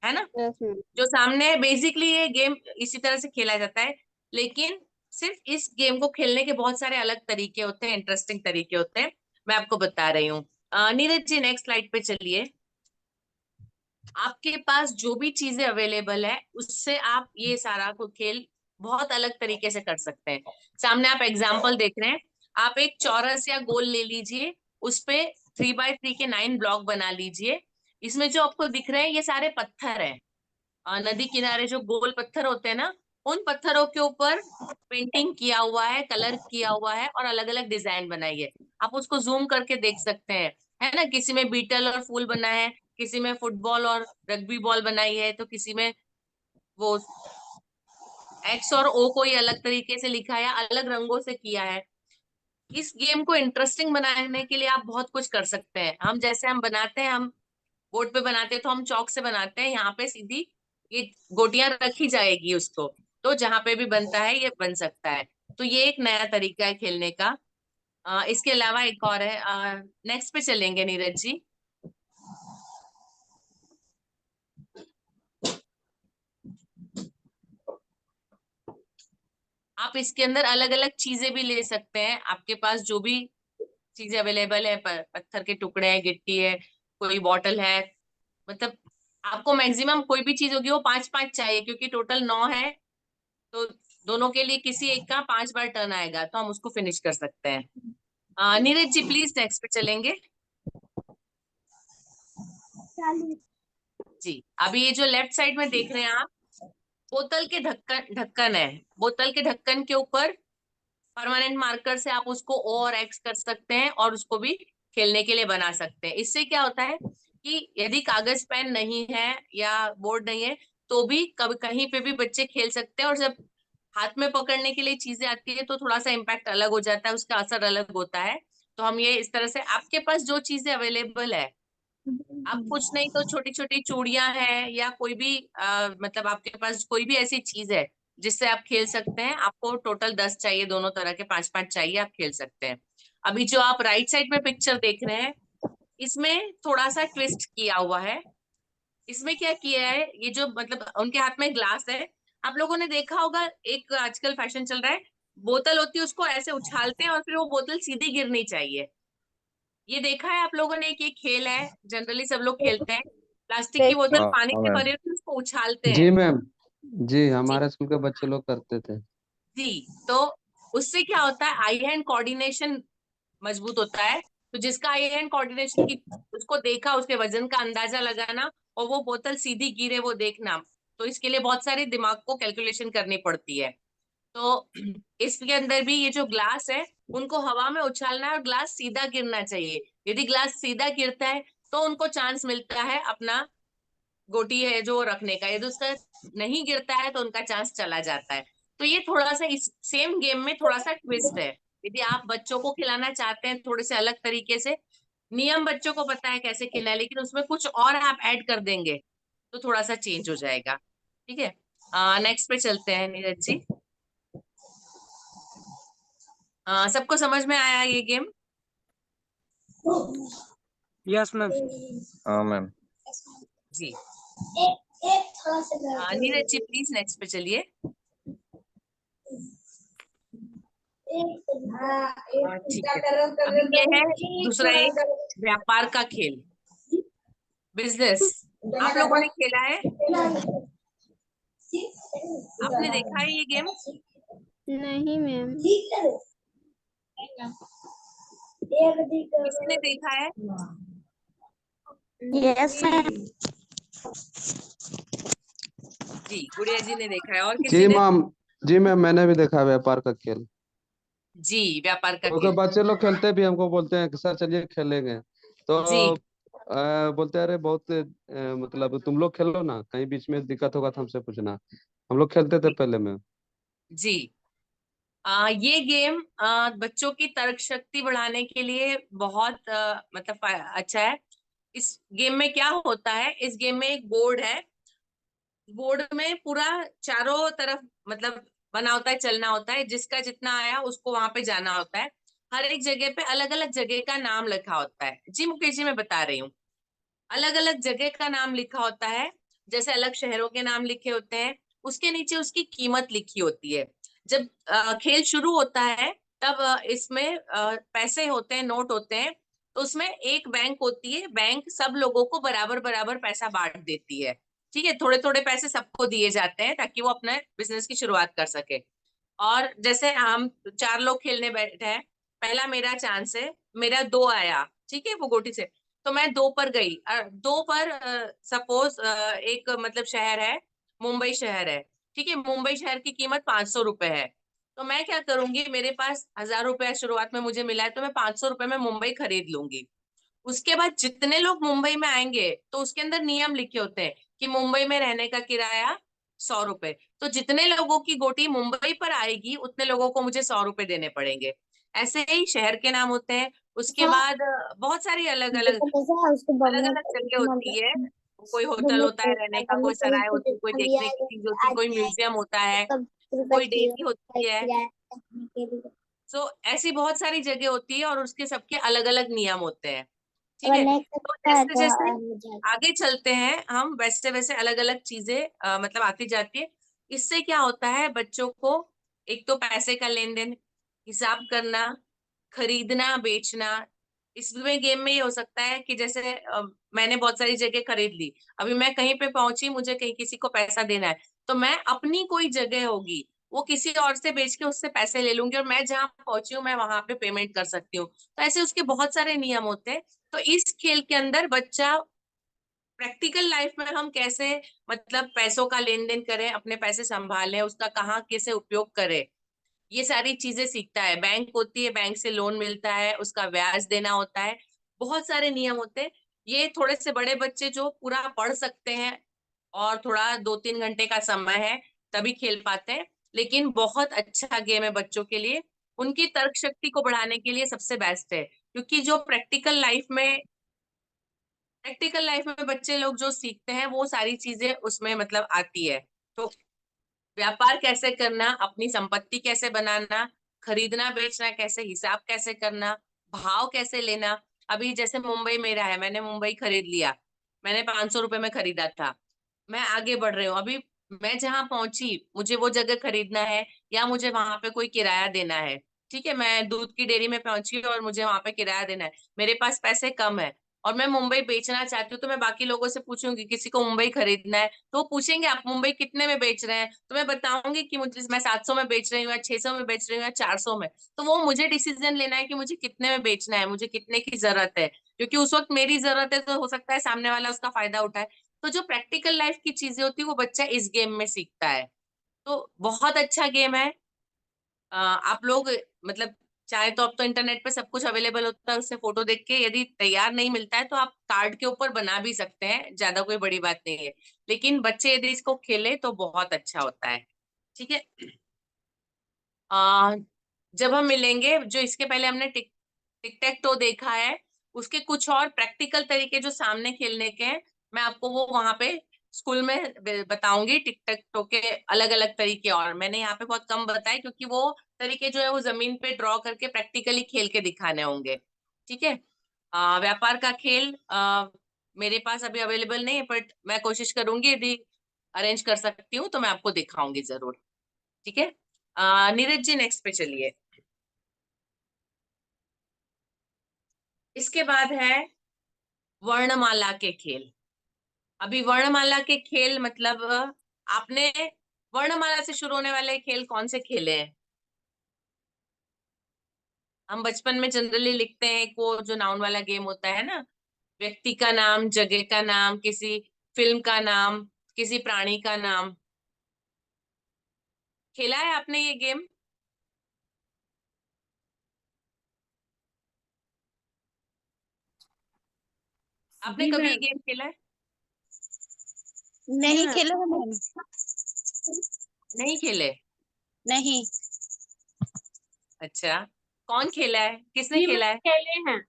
है ना। जो सामने है बेसिकली ये गेम इसी तरह से खेला जाता है, लेकिन सिर्फ इस गेम को खेलने के बहुत सारे अलग तरीके होते हैं, इंटरेस्टिंग तरीके होते हैं। मैं आपको बता रही हूँ। नीरज जी नेक्स्ट स्लाइड पे चलिए। आपके पास जो भी चीजें अवेलेबल है उससे आप ये सारा को खेल बहुत अलग तरीके से कर सकते हैं। सामने आप एग्जाम्पल देख रहे हैं। आप एक चौरस या गोल ले लीजिए, उस पे 3x3 के 9 ब्लॉक बना लीजिए। इसमें जो आपको दिख रहे हैं ये सारे पत्थर हैं। नदी किनारे जो गोल पत्थर होते हैं ना, उन पत्थरों के ऊपर पेंटिंग किया हुआ है, कलर किया हुआ है और अलग अलग डिजाइन बनाई है। आप उसको जूम करके देख सकते हैं, है ना। किसी में बीटल और फूल बना है, किसी में फुटबॉल और रग्बी बॉल बनाई है, तो किसी में वो एक्स और ओ को ही अलग तरीके से लिखा है, अलग रंगों से किया है। इस गेम को इंटरेस्टिंग बनाने के लिए आप बहुत कुछ कर सकते हैं। हम जैसे हम बनाते हैं, हम बोर्ड पे बनाते हैं तो हम चौक से बनाते हैं, यहाँ पे सीधी ये गोटियां रखी जाएगी उसको, तो जहां पे भी बनता है ये बन सकता है। तो ये एक नया तरीका है खेलने का। इसके अलावा एक और है। नेक्स्ट पे चलेंगे नीरज जी। आप इसके अंदर अलग अलग चीजें भी ले सकते हैं, आपके पास जो भी चीजें अवेलेबल है, पत्थर के टुकड़े हैं, गिट्टी है, कोई बॉटल है, मतलब आपको मैक्सिमम कोई भी चीज होगी वो 5-5 चाहिए क्योंकि टोटल 9 है। तो दोनों के लिए किसी एक का 5 बार टर्न आएगा तो हम उसको फिनिश कर सकते हैं। नीरज जी प्लीज नेक्स्ट पे चलेंगे। जी अभी ये जो लेफ्ट साइड में देख रहे हैं आप, बोतल के ढक्कन ढक्कन है। बोतल के ढक्कन के ऊपर परमानेंट मार्कर से आप उसको ओ और एक्स कर सकते हैं और उसको भी खेलने के लिए बना सकते हैं। इससे क्या होता है कि यदि कागज पेन नहीं है या बोर्ड नहीं है तो भी कभी कहीं पे भी बच्चे खेल सकते हैं, और जब हाथ में पकड़ने के लिए चीजें आती है तो थोड़ा सा इम्पैक्ट अलग हो जाता है, उसका असर अलग होता है। तो हम ये इस तरह से, आपके पास जो चीजें अवेलेबल है, आप कुछ नहीं तो छोटी छोटी चूड़ियां हैं या कोई भी मतलब आपके पास कोई भी ऐसी चीज है जिससे आप खेल सकते हैं। आपको टोटल 10 चाहिए, दोनों तरह के 5-5 चाहिए, आप खेल सकते हैं। अभी जो आप राइट साइड में पिक्चर देख रहे हैं, इसमें थोड़ा सा ट्विस्ट किया हुआ है। इसमें क्या किया है, ये जो मतलब उनके हाथ में ग्लास है, आप लोगों ने देखा होगा एक आजकल फैशन चल रहा है, बोतल होती है उसको ऐसे उछालते हैं और फिर वो बोतल सीधी गिरनी चाहिए। ये देखा है आप लोगों ने कि ये खेल है, जनरली सब लोग खेलते हैं। प्लास्टिक की बोतल हाँ पानी से मैम। भरी होती है, उसको उछालते जी हैं। मैम, जी हमारे स्कूल के बच्चे लोग करते थे। जी, तो उससे क्या होता है, आई हैंड कोऑर्डिनेशन मजबूत होता है। तो जिसका आई हैंड कोऑर्डिनेशन की, उसको देखा, उसके वजन का अंदाजा लगाना और वो बोतल सीधी गिरे वो देखना, तो इसके लिए बहुत सारे दिमाग को कैलकुलेशन करनी पड़ती है। तो इसके अंदर भी ये जो ग्लास है उनको हवा में उछालना है और ग्लास सीधा गिरना चाहिए। यदि ग्लास सीधा गिरता है तो उनको चांस मिलता है अपना गोटी है जो रखने का, यदि उसका नहीं गिरता है तो उनका चांस चला जाता है। तो ये थोड़ा सा इस सेम गेम में थोड़ा सा ट्विस्ट है। यदि आप बच्चों को खिलाना चाहते हैं थोड़े से अलग तरीके से, नियम बच्चों को पता है कैसे खेलना है, लेकिन उसमें कुछ और आप ऐड कर देंगे तो थोड़ा सा चेंज हो जाएगा। ठीक है, नेक्स्ट पे चलते हैं नीरज जी। सबको समझ में आया ये गेम? Yes ma'am. हाँ मैम। जी, नीरज जी प्लीज नेक्स्ट पे चलिए। ठीक है, अभी ये है दूसरा एक व्यापार का खेल, बिजनेस। आप लोगों ने खेला है? आपने देखा है ये गेम? नहीं मैम। किसी ने देखा है? Yes ma'am. जी, गुड़िया जी ने देखा है, और किसी जी ने? मैम, जी मैम मैंने भी देखा है व्यापार का खेल। जी, व्यापार का क्योंकि खेल। बच्चे लोग खेलते भी, हमको बोलते हैं कि सर चलिए खेलेंगे, तो जी, बोलते हैं अरे बहुत मतलब तुम लोग खेलो ना, कहीं बीच में दिक्कत होगा तो हमसे पूछना। हम लोग खेलते थे पहले में। जी। ये गेम बच्चों की तर्क शक्ति बढ़ाने के लिए बहुत मतलब अच्छा है। इस गेम में क्या होता है, इस गेम में एक बोर्ड है, बोर्ड में पूरा चारों तरफ मतलब बना होता है, चलना होता है, जिसका जितना आया उसको वहां पे जाना होता है। हर एक जगह पे अलग अलग जगह का नाम लिखा होता है। जी मुकेश जी मैं बता रही हूँ, अलग अलग जगह का नाम लिखा होता है, जैसे अलग शहरों के नाम लिखे होते हैं, उसके नीचे उसकी कीमत लिखी होती है। जब खेल शुरू होता है तब इसमें पैसे होते हैं, नोट होते हैं, तो उसमें एक बैंक होती है, बैंक सब लोगों को बराबर बराबर पैसा बांट देती है। ठीक है, थोड़े थोड़े पैसे सबको दिए जाते हैं ताकि वो अपने बिजनेस की शुरुआत कर सके। और जैसे हम 4 लोग खेलने बैठे हैं, पहला मेरा चांस है, मेरा 2 आया, ठीक है, वो गोटी से, तो मैं 2 पर गई। 2 पर सपोज एक मतलब शहर है, मुंबई शहर है, ठीक है, मुंबई शहर की कीमत 500 रुपए है। तो मैं क्या करूंगी, मेरे पास 1000 रुपए शुरुआत में मुझे मिला है, तो मैं 500 रुपए में मुंबई खरीद लूंगी। उसके बाद जितने लोग मुंबई में आएंगे तो उसके अंदर नियम लिखे होते हैं कि मुंबई में रहने का किराया 100 रुपए, तो जितने लोगों की गोटी मुंबई पर आएगी उतने लोगों को मुझे 100 रुपए देने पड़ेंगे। ऐसे ही शहर के नाम होते हैं। उसके बाद बहुत सारी अलग अलग अलग अलग जगह होती है, कोई होटल होता है रहने का, कोई सराय होती है, कोई देखने की चीज होती है, कोई म्यूजियम होता है, कोई डेयरी होती है। तो ऐसी बहुत सारी जगह होती है और उसके सबके अलग अलग नियम होते हैं। ठीक है, तो जैसे जैसे आगे चलते हैं हम, वैसे वैसे अलग अलग चीजें मतलब आती जाती है। इससे क्या होता है, बच्चों को एक तो पैसे का लेन देन, हिसाब करना, खरीदना बेचना। इसमें गेम में ये हो सकता है कि जैसे मैंने बहुत सारी जगह खरीद ली, अभी मैं कहीं पे पहुंची, मुझे कहीं किसी को पैसा देना है, तो मैं अपनी कोई जगह होगी वो किसी और से बेच के उससे पैसे ले लूंगी, और मैं जहां पहुंची हूँ मैं वहां पे पेमेंट कर सकती हूँ। तो ऐसे उसके बहुत सारे नियम होते हैं। तो इस खेल के अंदर बच्चा प्रैक्टिकल लाइफ में हम कैसे मतलब पैसों का लेन देन करें, अपने पैसे संभालें, उसका कहाँ कैसे उपयोग करें, ये सारी चीजें सीखता है। बैंक होती है, बैंक से लोन मिलता है, उसका ब्याज देना होता है। बहुत सारे नियम होते हैं। ये थोड़े से बड़े बच्चे जो पूरा पढ़ सकते हैं और थोड़ा 2-3 घंटे का समय है तभी खेल पाते हैं, लेकिन बहुत अच्छा गेम है बच्चों के लिए। उनकी तर्क शक्ति को बढ़ाने के लिए सबसे बेस्ट है, क्योंकि जो प्रैक्टिकल लाइफ में बच्चे लोग जो सीखते हैं वो सारी चीजें उसमें मतलब आती है। तो व्यापार कैसे करना, अपनी संपत्ति कैसे बनाना, खरीदना बेचना कैसे, हिसाब कैसे करना, भाव कैसे लेना। अभी जैसे मुंबई मेरा है, मैंने मुंबई खरीद लिया, मैंने 500 रुपए में खरीदा था, मैं आगे बढ़ रही हूँ। अभी मैं जहां पहुंची, मुझे वो जगह खरीदना है या मुझे वहां पे कोई किराया देना है। ठीक है, मैं दूध की डेयरी में पहुंची और मुझे वहां पे किराया देना है, मेरे पास पैसे कम है और मैं मुंबई बेचना चाहती हूँ, तो मैं बाकी लोगों से पूछूंगी, किसी को मुंबई खरीदना है तो वो पूछेंगे आप मुंबई कितने में बेच रहे हैं, तो मैं बताऊंगी कि मुझे मैं 700 में बेच रही हूँ या 600 में बेच रही हूँ या 400 में। तो वो मुझे डिसीजन लेना है कि मुझे कितने में बेचना है, मुझे कितने की जरूरत है, क्योंकि उस वक्त मेरी जरूरत है तो हो सकता है सामने वाला उसका फायदा उठाए। तो जो प्रैक्टिकल लाइफ की चीजें होती है वो बच्चा इस गेम में सीखता है। तो बहुत अच्छा गेम है। आप लोग मतलब चाहे तो अब तो इंटरनेट पे सब कुछ अवेलेबल होता है, उससे फोटो देख के यदि तैयार नहीं मिलता है तो आप कार्ड के ऊपर बना भी सकते हैं, ज्यादा कोई बड़ी बात नहीं है। लेकिन बच्चे यदि इसको खेले तो बहुत अच्छा होता है। ठीक है। आ, जब हम मिलेंगे, जो इसके पहले हमने टिक टिक टैक टो देखा है, उसके कुछ और प्रैक्टिकल तरीके जो सामने खेलने के हैं, मैं आपको वो वहां पे स्कूल में बताऊंगी। टिक टैक टो के अलग अलग तरीके और मैंने यहाँ पे बहुत कम बताए, क्योंकि वो तरीके जो है वो जमीन पे ड्रॉ करके प्रैक्टिकली खेल के दिखाने होंगे। ठीक है। व्यापार का खेल मेरे पास अभी अवेलेबल नहीं है, बट मैं कोशिश करूंगी, यदि अरेंज कर सकती हूँ तो मैं आपको दिखाऊंगी जरूर। ठीक है। नीरज जी नेक्स्ट पे चलिए। इसके बाद है वर्णमाला के खेल। अभी वर्णमाला के खेल मतलब आपने वर्णमाला से शुरू होने वाले खेल कौन से खेले हैं? हम बचपन में जनरली लिखते हैं वो जो नाउन वाला गेम होता है ना, व्यक्ति का नाम, जगह का नाम, किसी फिल्म का नाम, किसी प्राणी का नाम। खेला है आपने ये गेम? आपने जी कभी ये मैम। गेम खेला है? नहीं खेले हैं मैम। नहीं खेले? नहीं। अच्छा, कौन खेला है, किसने जी खेला मैम है? खेले हैं मैम।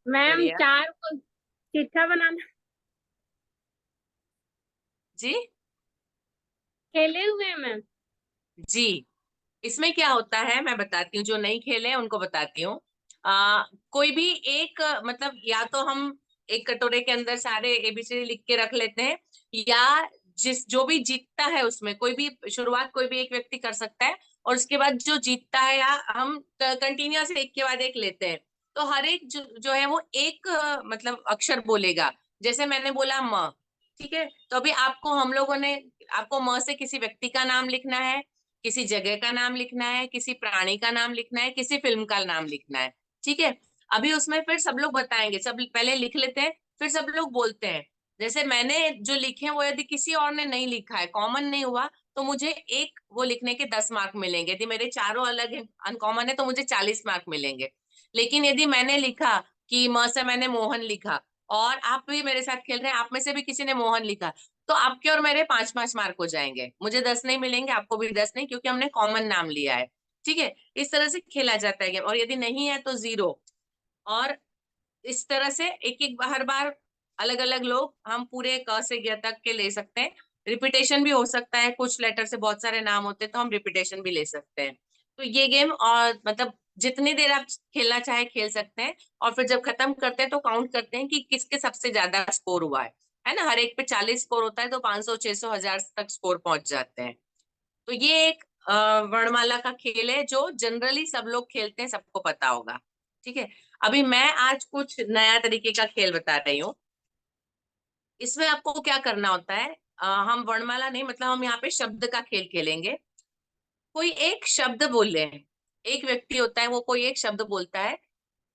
बढ़िया। चार को चिट्ठा बनाना जी खेले हुए हैं मैम। जी। इसमें क्या होता है मैं बताती हूँ, जो नहीं खेले हैं उनको बताती हूँ। कोई भी एक मतलब या तो हम एक कटोरे के अंदर सारे एबीसीडी लिख के रख लेते हैं, या जो भी जीतता है उसमें कोई भी शुरुआत कोई भी एक व्यक्ति कर सकता है, और उसके बाद जो जीतता है या हम कंटिन्यूअस एक के बाद एक लेते हैं, तो हर एक जो है वो एक मतलब अक्षर बोलेगा। जैसे मैंने बोला म। ठीक है, तो अभी आपको म से किसी व्यक्ति का नाम लिखना है, किसी जगह का नाम लिखना है, किसी प्राणी का नाम लिखना है, किसी फिल्म का नाम लिखना है। ठीक है। अभी उसमें फिर सब लोग बताएंगे, सब पहले लिख लेते हैं, फिर सब लोग बोलते हैं। जैसे मैंने जो लिखे हैं वो यदि किसी और ने नहीं लिखा है, कॉमन नहीं हुआ, तो मुझे एक वो लिखने के 10 मार्क मिलेंगे। यदि मेरे चारों अलग अनकॉमन है तो मुझे 40 मार्क मिलेंगे। लेकिन यदि मैंने लिखा कि म से मैंने मोहन लिखा, और आप भी मेरे साथ खेल रहे हैं, आप में से भी किसी ने मोहन लिखा, तो आपके और मेरे 5-5 मार्क हो जाएंगे, मुझे 10 नहीं मिलेंगे, आपको भी 10 नहीं, क्योंकि हमने कॉमन नाम लिया है। ठीक है, इस तरह से खेला जाता है गेम, और यदि नहीं है तो 0। और इस तरह से एक एक हर बार अलग अलग लोग, हम पूरे क से ग तक के ले सकते हैं। रिपीटेशन भी हो सकता है, कुछ लेटर से बहुत सारे नाम होते हैं तो हम रिपीटेशन भी ले सकते हैं। तो ये गेम और मतलब जितनी देर आप खेलना चाहे खेल सकते हैं, और फिर जब खत्म करते हैं तो काउंट करते हैं कि किसके सबसे ज्यादा स्कोर हुआ है ना। हर एक पे 40 स्कोर होता है, तो 500, 600, 1000 तक स्कोर पहुंच जाते हैं। तो ये एक वर्णमाला का खेल है जो जनरली सब लोग खेलते हैं, सबको पता होगा। ठीक है। अभी मैं आज कुछ नया तरीके का खेल बता रही हूँ। इसमें आपको क्या करना होता है, हम वर्णमाला नहीं, मतलब हम यहाँ पे शब्द का खेल खेलेंगे। कोई एक शब्द बोले, एक व्यक्ति होता है वो कोई एक शब्द बोलता है,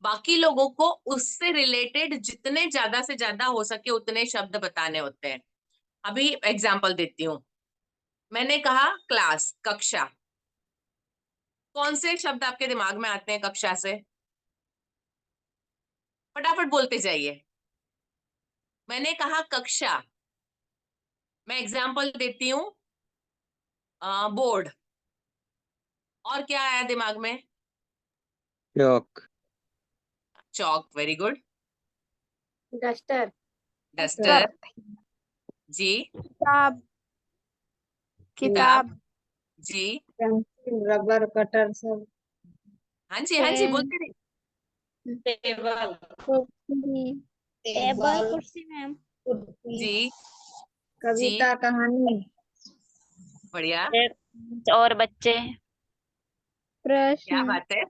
बाकी लोगों को उससे रिलेटेड जितने ज्यादा से ज्यादा हो सके उतने शब्द बताने होते हैं। अभी एग्जाम्पल देती हूँ। मैंने कहा क्लास, कक्षा। कौन से शब्द आपके दिमाग में आते हैं कक्षा से? फटाफट बोलते जाइए। मैंने कहा कक्षा, मैं एग्जाम्पल देती हूँ, बोर्ड। और क्या आया दिमाग में? चौक। चौक, वेरी गुड। डस्टर। डस्टर। जी। किताब। किताब। जी। पेंसिल, रबर, कटर सब। हाँ जी, हाँ जी, बोलते रहिए। टेबल। कुर्सी। टेबल, कुर्सी मैम। जी। कविता, कहानी। बढ़िया, और बच्चे। क्या प्रश्न। बात है।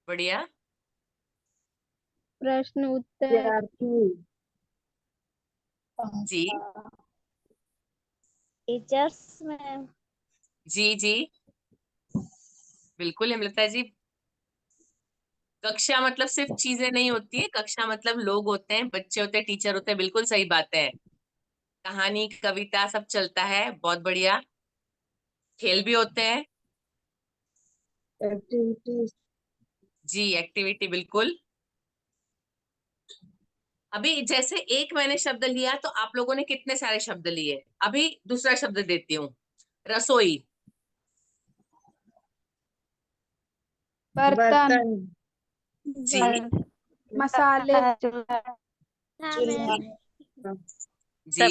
बढ़िया। प्रश्न उत्तर। जी। Teachers ma'am. जी जी, बिल्कुल हेमलता जी। कक्षा मतलब सिर्फ चीजें नहीं होती है, कक्षा मतलब लोग होते हैं, बच्चे होते हैं, टीचर होते हैं, बिल्कुल सही बात है। कहानी, कविता सब चलता है, बहुत बढ़िया। खेल भी होते हैं। एक्टिविटीज। जी, एक्टिविटी, बिल्कुल। अभी जैसे एक मैंने शब्द लिया तो आप लोगों ने कितने सारे शब्द लिए। अभी दूसरा शब्द देती हूँ, रसोई। बर्तन। जी। मसाले। जी।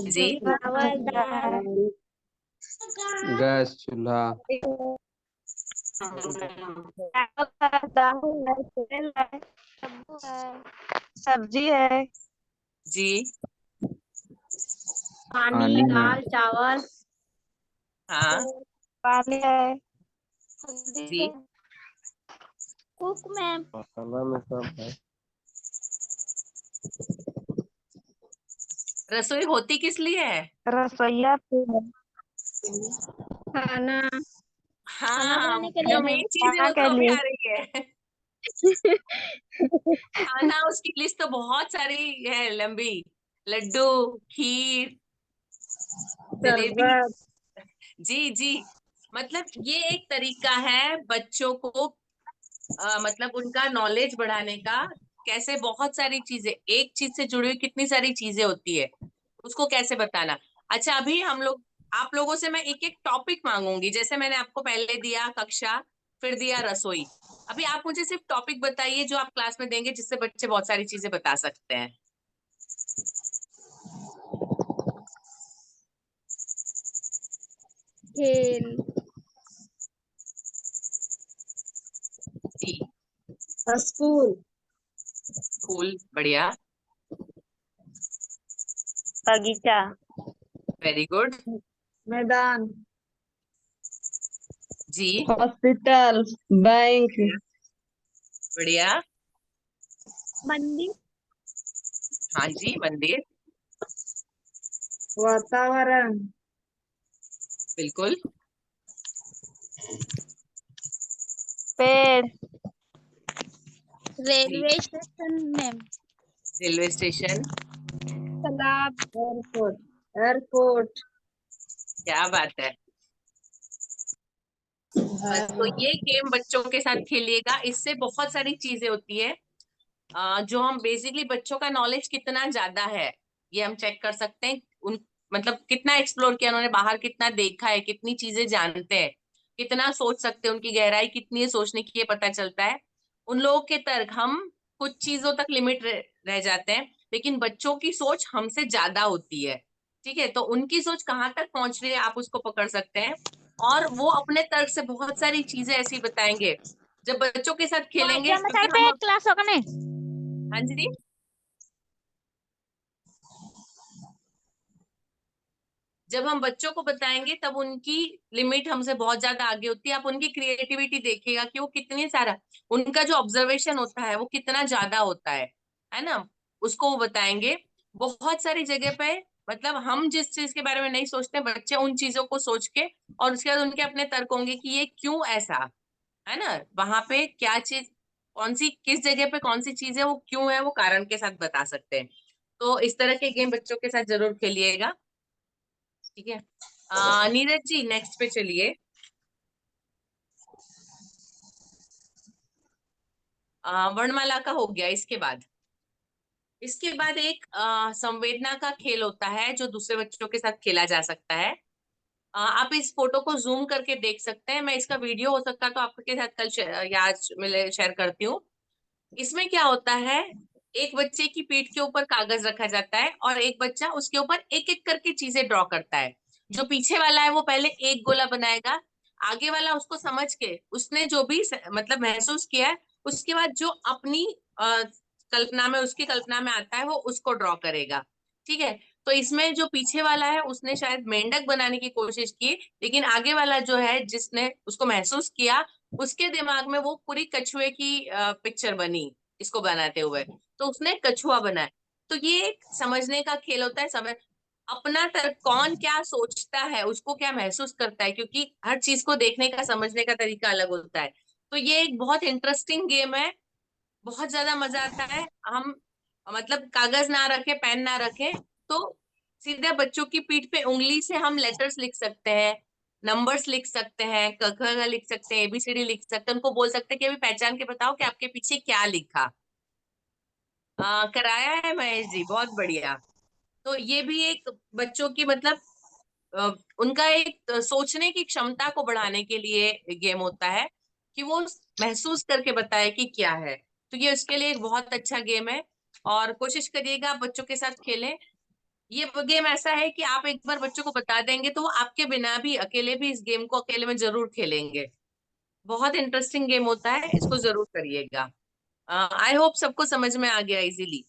जी। चावल, दाल। गैस चूल्हा। सब्जी है। जी। पानी, दाल, चावल। हाँ। पानी है। जी। Cook ma'am. मसाला में सब है। रसोई होती किस लिए है? रसोईया। खाना। खाना हाँ, बनाने के लिए जो मैम। मेन चीज है खाना वो के तो अभी लिए। आ रही है। उसकी लिस्ट तो बहुत सारी है, लंबी। लड्डू, खीर, जलेबी। शरबत। जी जी, मतलब ये एक तरीका है बच्चों को मतलब उनका नॉलेज बढ़ाने का। कैसे बहुत सारी चीजें, एक चीज से जुड़ी हुई कितनी सारी चीजें होती है, उसको कैसे बताना। अच्छा, अभी हम लोग, आप लोगों से मैं एक एक टॉपिक मांगूंगी। जैसे मैंने आपको पहले दिया कक्षा, फिर दिया रसोई। अभी आप मुझे सिर्फ टॉपिक बताइए जो आप क्लास में देंगे, जिससे बच्चे बहुत सारी चीजें बता सकते हैं। खेल। जी। स्कूल। स्कूल, बढ़िया, बगीचा। Very good. मैदान। जी। Hospital, bank. बढ़िया। मंदिर। हाँ जी, मंदिर, वातावरण। बिल्कुल। पेड़। जी। Railway station ma'am. Railway station. तालाब। एयरपोर्ट। एयरपोर्ट। क्या बात है। बस तो ये गेम बच्चों के साथ खेलिएगा, इससे बहुत सारी चीजें होती है। जो हम बेसिकली बच्चों का नॉलेज कितना ज्यादा है ये हम चेक कर सकते हैं। उन मतलब कितना एक्सप्लोर किया उन्होंने, बाहर कितना देखा है, कितनी चीजें जानते हैं, कितना सोच सकते हैं, उनकी गहराई कितनी है सोचने की, ये पता चलता है। उन लोगों के तर्क, हम कुछ चीजों तक लिमिट रह जाते हैं, लेकिन बच्चों की सोच हमसे ज्यादा होती है। ठीक है, तो उनकी सोच कहाँ तक पहुंच रही है आप उसको पकड़ सकते हैं। और वो अपने तर्क से बहुत सारी चीजें ऐसी बताएंगे। जब बच्चों के साथ खेलेंगे, क्योंकि हम, क्लास होगा नहीं। हाँ जी, जब हम बच्चों को बताएंगे तब उनकी लिमिट हमसे बहुत ज्यादा आगे होती है। आप उनकी क्रिएटिविटी देखिएगा कि वो कितनी सारा, उनका जो ऑब्जर्वेशन होता है वो कितना ज्यादा होता है ना, उसको वो बताएंगे। बहुत सारी जगह पे, मतलब हम जिस चीज के बारे में नहीं सोचते, बच्चे उन चीजों को सोच के, और उसके बाद उनके अपने तर्क होंगे कि ये क्यों ऐसा है ना, वहां पे क्या चीज, कौन सी किस जगह पे कौन सी चीज है, वो क्यों है, वो कारण के साथ बता सकते हैं। तो इस तरह के गेम बच्चों के साथ जरूर खेलिएगा। ठीक है, नीरज जी नेक्स्ट पे चलिए। वर्णमाला का हो गया। इसके बाद एक संवेदना का खेल होता है जो दूसरे बच्चों के साथ खेला जा सकता है। आप इस फोटो को जूम करके देख सकते हैं। मैं इसका वीडियो हो सकता तो आपके साथ कल शेयर करती हूँ। इसमें क्या होता है, एक बच्चे की पीठ के ऊपर कागज रखा जाता है और एक बच्चा उसके ऊपर एक एक करके चीजें ड्रॉ करता है। जो पीछे वाला है वो पहले एक गोला बनाएगा, आगे वाला उसको समझ के उसने जो भी मतलब महसूस किया है उसके बाद जो अपनी कल्पना में, उसकी कल्पना में आता है वो उसको ड्रॉ करेगा। ठीक है, तो इसमें जो पीछे वाला है उसने शायद मेंढक बनाने की कोशिश की, लेकिन आगे वाला जो है जिसने उसको महसूस किया उसके दिमाग में वो पूरी कछुए की पिक्चर बनी इसको बनाते हुए, तो उसने कछुआ बनाया। तो ये एक समझने का खेल होता है। समझ अपना कौन क्या सोचता है, उसको क्या महसूस करता है, क्योंकि हर चीज को देखने का समझने का तरीका अलग होता है। तो ये एक बहुत इंटरेस्टिंग गेम है, बहुत ज्यादा मजा आता है। हम मतलब कागज ना रखे, पेन ना रखे, तो सीधे बच्चों की पीठ पे उंगली से हम लेटर्स लिख सकते हैं, नंबर्स लिख सकते हैं, क ख ग लिख सकते हैं, ABCD लिख सकते हैं। उनको बोल सकते हैं कि अभी पहचान के बताओ कि आपके पीछे क्या लिखा। कराया है महेश जी, बहुत बढ़िया। तो ये भी एक बच्चों की मतलब उनका एक सोचने की क्षमता को बढ़ाने के लिए गेम होता है कि वो महसूस करके बताए कि क्या है। तो ये उसके लिए एक बहुत अच्छा गेम है और कोशिश करिएगा आप बच्चों के साथ खेलें। ये गेम ऐसा है कि आप एक बार बच्चों को बता देंगे तो वो आपके बिना भी अकेले भी इस गेम को अकेले में जरूर खेलेंगे। बहुत इंटरेस्टिंग गेम होता है, इसको जरूर करिएगा। आई होप सबको समझ में आ गया इजीली।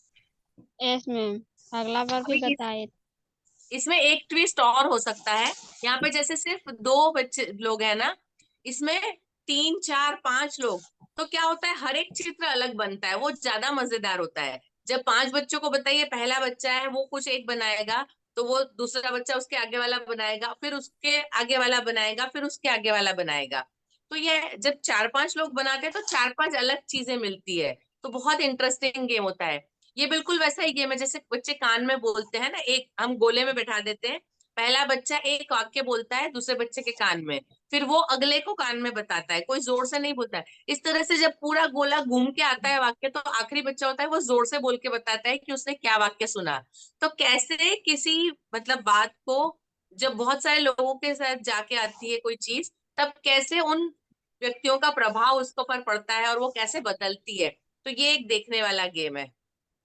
यस मैम, अगला बार भी बताए। इसमें एक ट्विस्ट और हो सकता है। यहाँ पे जैसे सिर्फ 2 बच्चे लोग हैं ना, इसमें 3 4 5 लोग, तो क्या होता है हर एक चित्र अलग बनता है, वो ज्यादा मजेदार होता है। जब 5 बच्चों को बताइए, पहला बच्चा है वो कुछ एक बनाएगा, तो वो दूसरा बच्चा उसके आगे वाला बनाएगा, फिर उसके आगे वाला बनाएगा, फिर उसके आगे वाला बनाएगा। तो ये जब 4 5 लोग बनाते हैं तो 4 5 अलग चीजें मिलती है। तो बहुत इंटरेस्टिंग गेम होता है। ये बिल्कुल वैसा ही गेम है जैसे बच्चे कान में बोलते हैं ना, एक हम गोले में बैठा देते हैं, पहला बच्चा एक वाक्य बोलता है दूसरे बच्चे के कान में, फिर वो अगले को कान में बताता है, कोई जोर से नहीं बोलता है। इस तरह से जब पूरा गोला घूम के आता है वाक्य, तो आखिरी बच्चा होता है वो जोर से बोल के बताता है कि उसने क्या वाक्य सुना। तो कैसे किसी मतलब बात को जब बहुत सारे लोगों के साथ जाके आती है कोई चीज, तब कैसे उन व्यक्तियों का प्रभाव उसको पर पड़ता है और वो कैसे बदलती है। तो ये एक देखने वाला गेम है।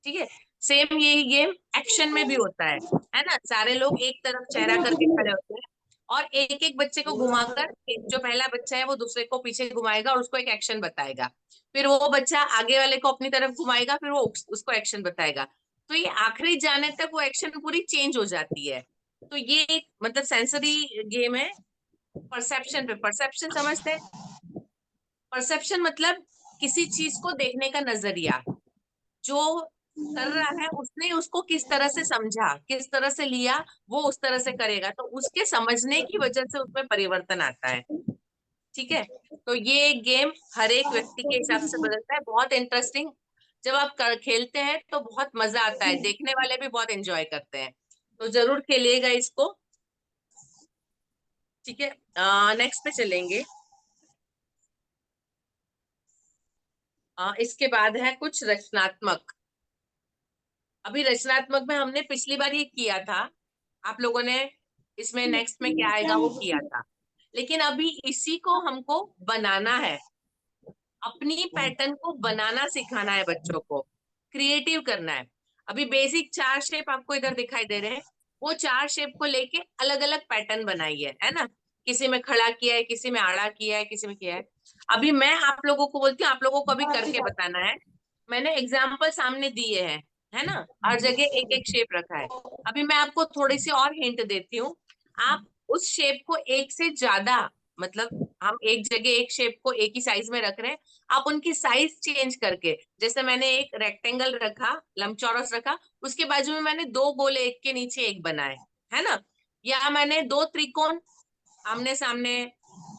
ठीक है, सेम यही गेम एक्शन में भी होता है ना। सारे लोग एक तरफ चेहरा करके खड़े होते हैं और एक एक बच्चे को घुमाकर, जो पहला बच्चा है वो दूसरे को पीछे घुमाएगा और उसको एक एक्शन बताएगा, फिर वो बच्चा आगे वाले को अपनी तरफ घुमाएगा, फिर वो उसको एक्शन बताएगा। तो ये आखिरी जाने तक वो एक्शन पूरी चेंज हो जाती है। तो ये एक मतलब सेंसरी गेम है। परसेप्शन पे, परसेप्शन समझते हैं? परसेप्शन मतलब किसी चीज को देखने का नजरिया, जो कर रहा है उसने उसको किस तरह से समझा, किस तरह से लिया, वो उस तरह से करेगा, तो उसके समझने की वजह से उसमें परिवर्तन आता है। ठीक है, तो ये गेम हर एक व्यक्ति के हिसाब से बदलता है। बहुत इंटरेस्टिंग, जब आप खेलते हैं तो बहुत मजा आता है, देखने वाले भी बहुत एंजॉय करते हैं। तो जरूर खेलिएगा इसको। ठीक है, नेक्स्ट पे चलेंगे। इसके बाद है कुछ रचनात्मक। अभी रचनात्मक में हमने पिछली बार ये किया था, आप लोगों ने इसमें नेक्स्ट में क्या आएगा वो किया था, लेकिन अभी इसी को हमको बनाना है। अपनी पैटर्न को बनाना सिखाना है बच्चों को, क्रिएटिव करना है। अभी बेसिक 4 शेप आपको इधर दिखाई दे रहे हैं, वो 4 शेप को लेके अलग अलग पैटर्न बनाइए, है ना। किसी में खड़ा किया है, किसी में आड़ा किया है, किसी में किया है। अभी मैं आप लोगों को बोलती हूँ, आप लोगों को अभी करके बताना है। मैंने एग्जाम्पल सामने दिए हैं, है ना, हर जगह एक एक शेप रखा है। अभी मैं आपको थोड़ी सी और हिंट देती हूँ। आप उस शेप को एक से ज्यादा, मतलब हम एक जगह एक शेप को एक ही साइज में रख रहे हैं, आप उनकी साइज चेंज करके, जैसे मैंने एक रेक्टेंगल रखा, लंबचौरस रखा, उसके बाजू में मैंने 2 गोले एक के नीचे एक बनाए, है ना, या मैंने 2 त्रिकोण आमने सामने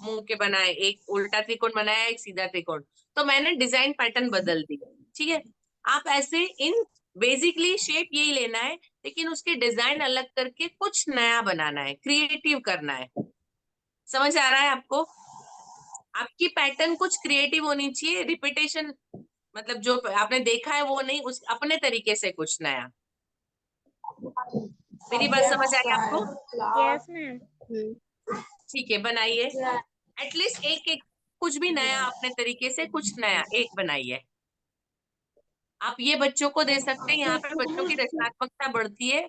मुंह के बनाए, एक उल्टा त्रिकोण बनाया, एक सीधा त्रिकोण, तो मैंने डिजाइन पैटर्न बदल दी। ठीक है, आप ऐसे इन बेसिकली शेप यही लेना है, लेकिन उसके डिजाइन अलग करके कुछ नया बनाना है, क्रिएटिव करना है। समझ आ रहा है आपको? आपकी पैटर्न कुछ क्रिएटिव होनी चाहिए, रिपीटेशन मतलब जो आपने देखा है वो नहीं, उस अपने तरीके से कुछ नया। मेरी बात समझ आई आपको? Yes ma'am. ठीक है, बनाइए एटलीस्ट एक कुछ भी नया, अपने तरीके से कुछ नया एक बनाइए। आप ये बच्चों को दे सकते हैं, यहाँ पे बच्चों की रचनात्मकता बढ़ती है।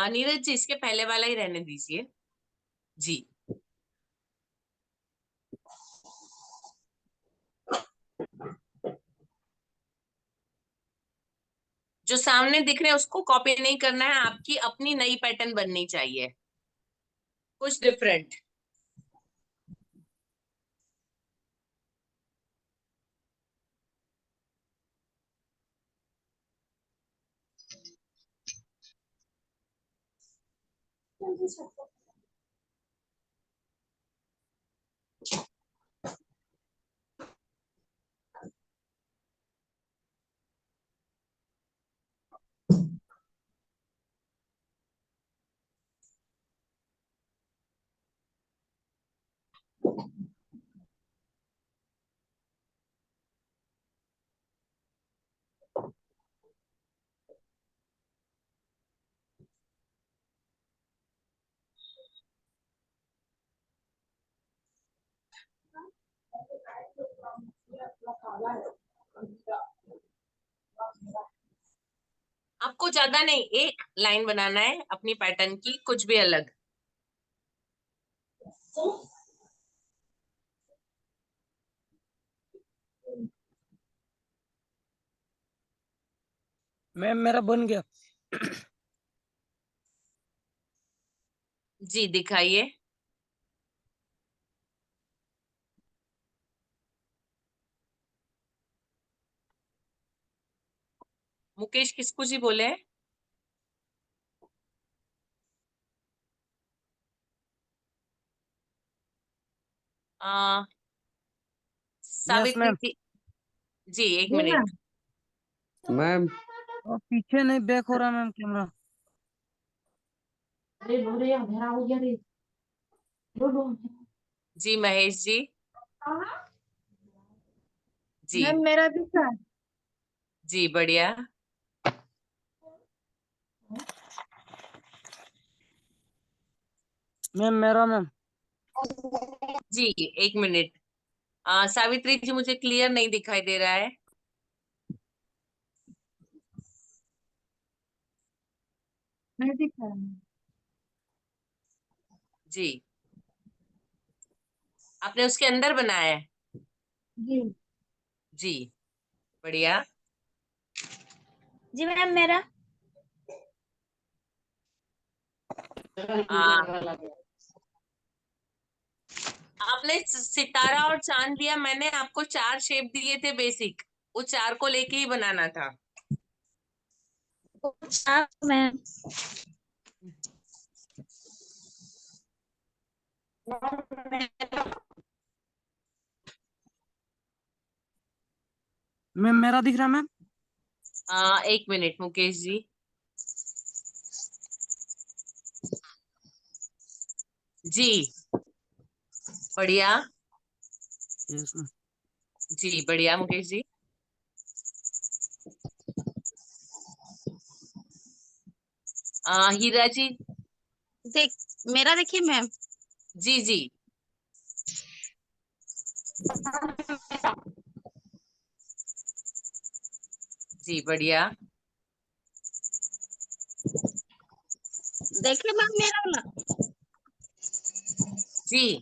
नीरज जी, इसके पहले वाला ही रहने दीजिए जी। जो सामने दिख रहे हैं उसको कॉपी नहीं करना है, आपकी अपनी नई पैटर्न बननी चाहिए, कुछ डिफरेंट। आपको ज्यादा नहीं, एक लाइन बनाना है अपनी पैटर्न की, कुछ भी अलग। मैम मेरा बन गया। जी दिखाइए। मुकेश किसको जी बोले हैं? आ, यस सावित्री मैम। जी। जी एक मिनट। मैम पीछे नहीं बैक हो रहा मैम कैमरा। जी महेश जी। जी मैम मेरा भी था। जी बढ़िया। मैम मेरा मैम। जी एक मिनट। सावित्री जी मुझे क्लियर नहीं दिखाई दे रहा है। नहीं दिख रहा। जी आपने उसके अंदर बनाया है? जी जी बढ़िया। जी मैम मेरा। आ, आपने सितारा और चांद दिया, मैंने आपको 4 शेप दिए थे बेसिक, वो 4 को लेके ही बनाना था। मैम मैम मेरा दिख रहा मैम। एक मिनट मुकेश जी। जी बढ़िया। Yes ma'am. जी बढ़िया मुकेश जी। हीरा जी। देख मेरा देखिए मैम। जी जी जी बढ़िया। देखिए मैम मेरा वाला। जी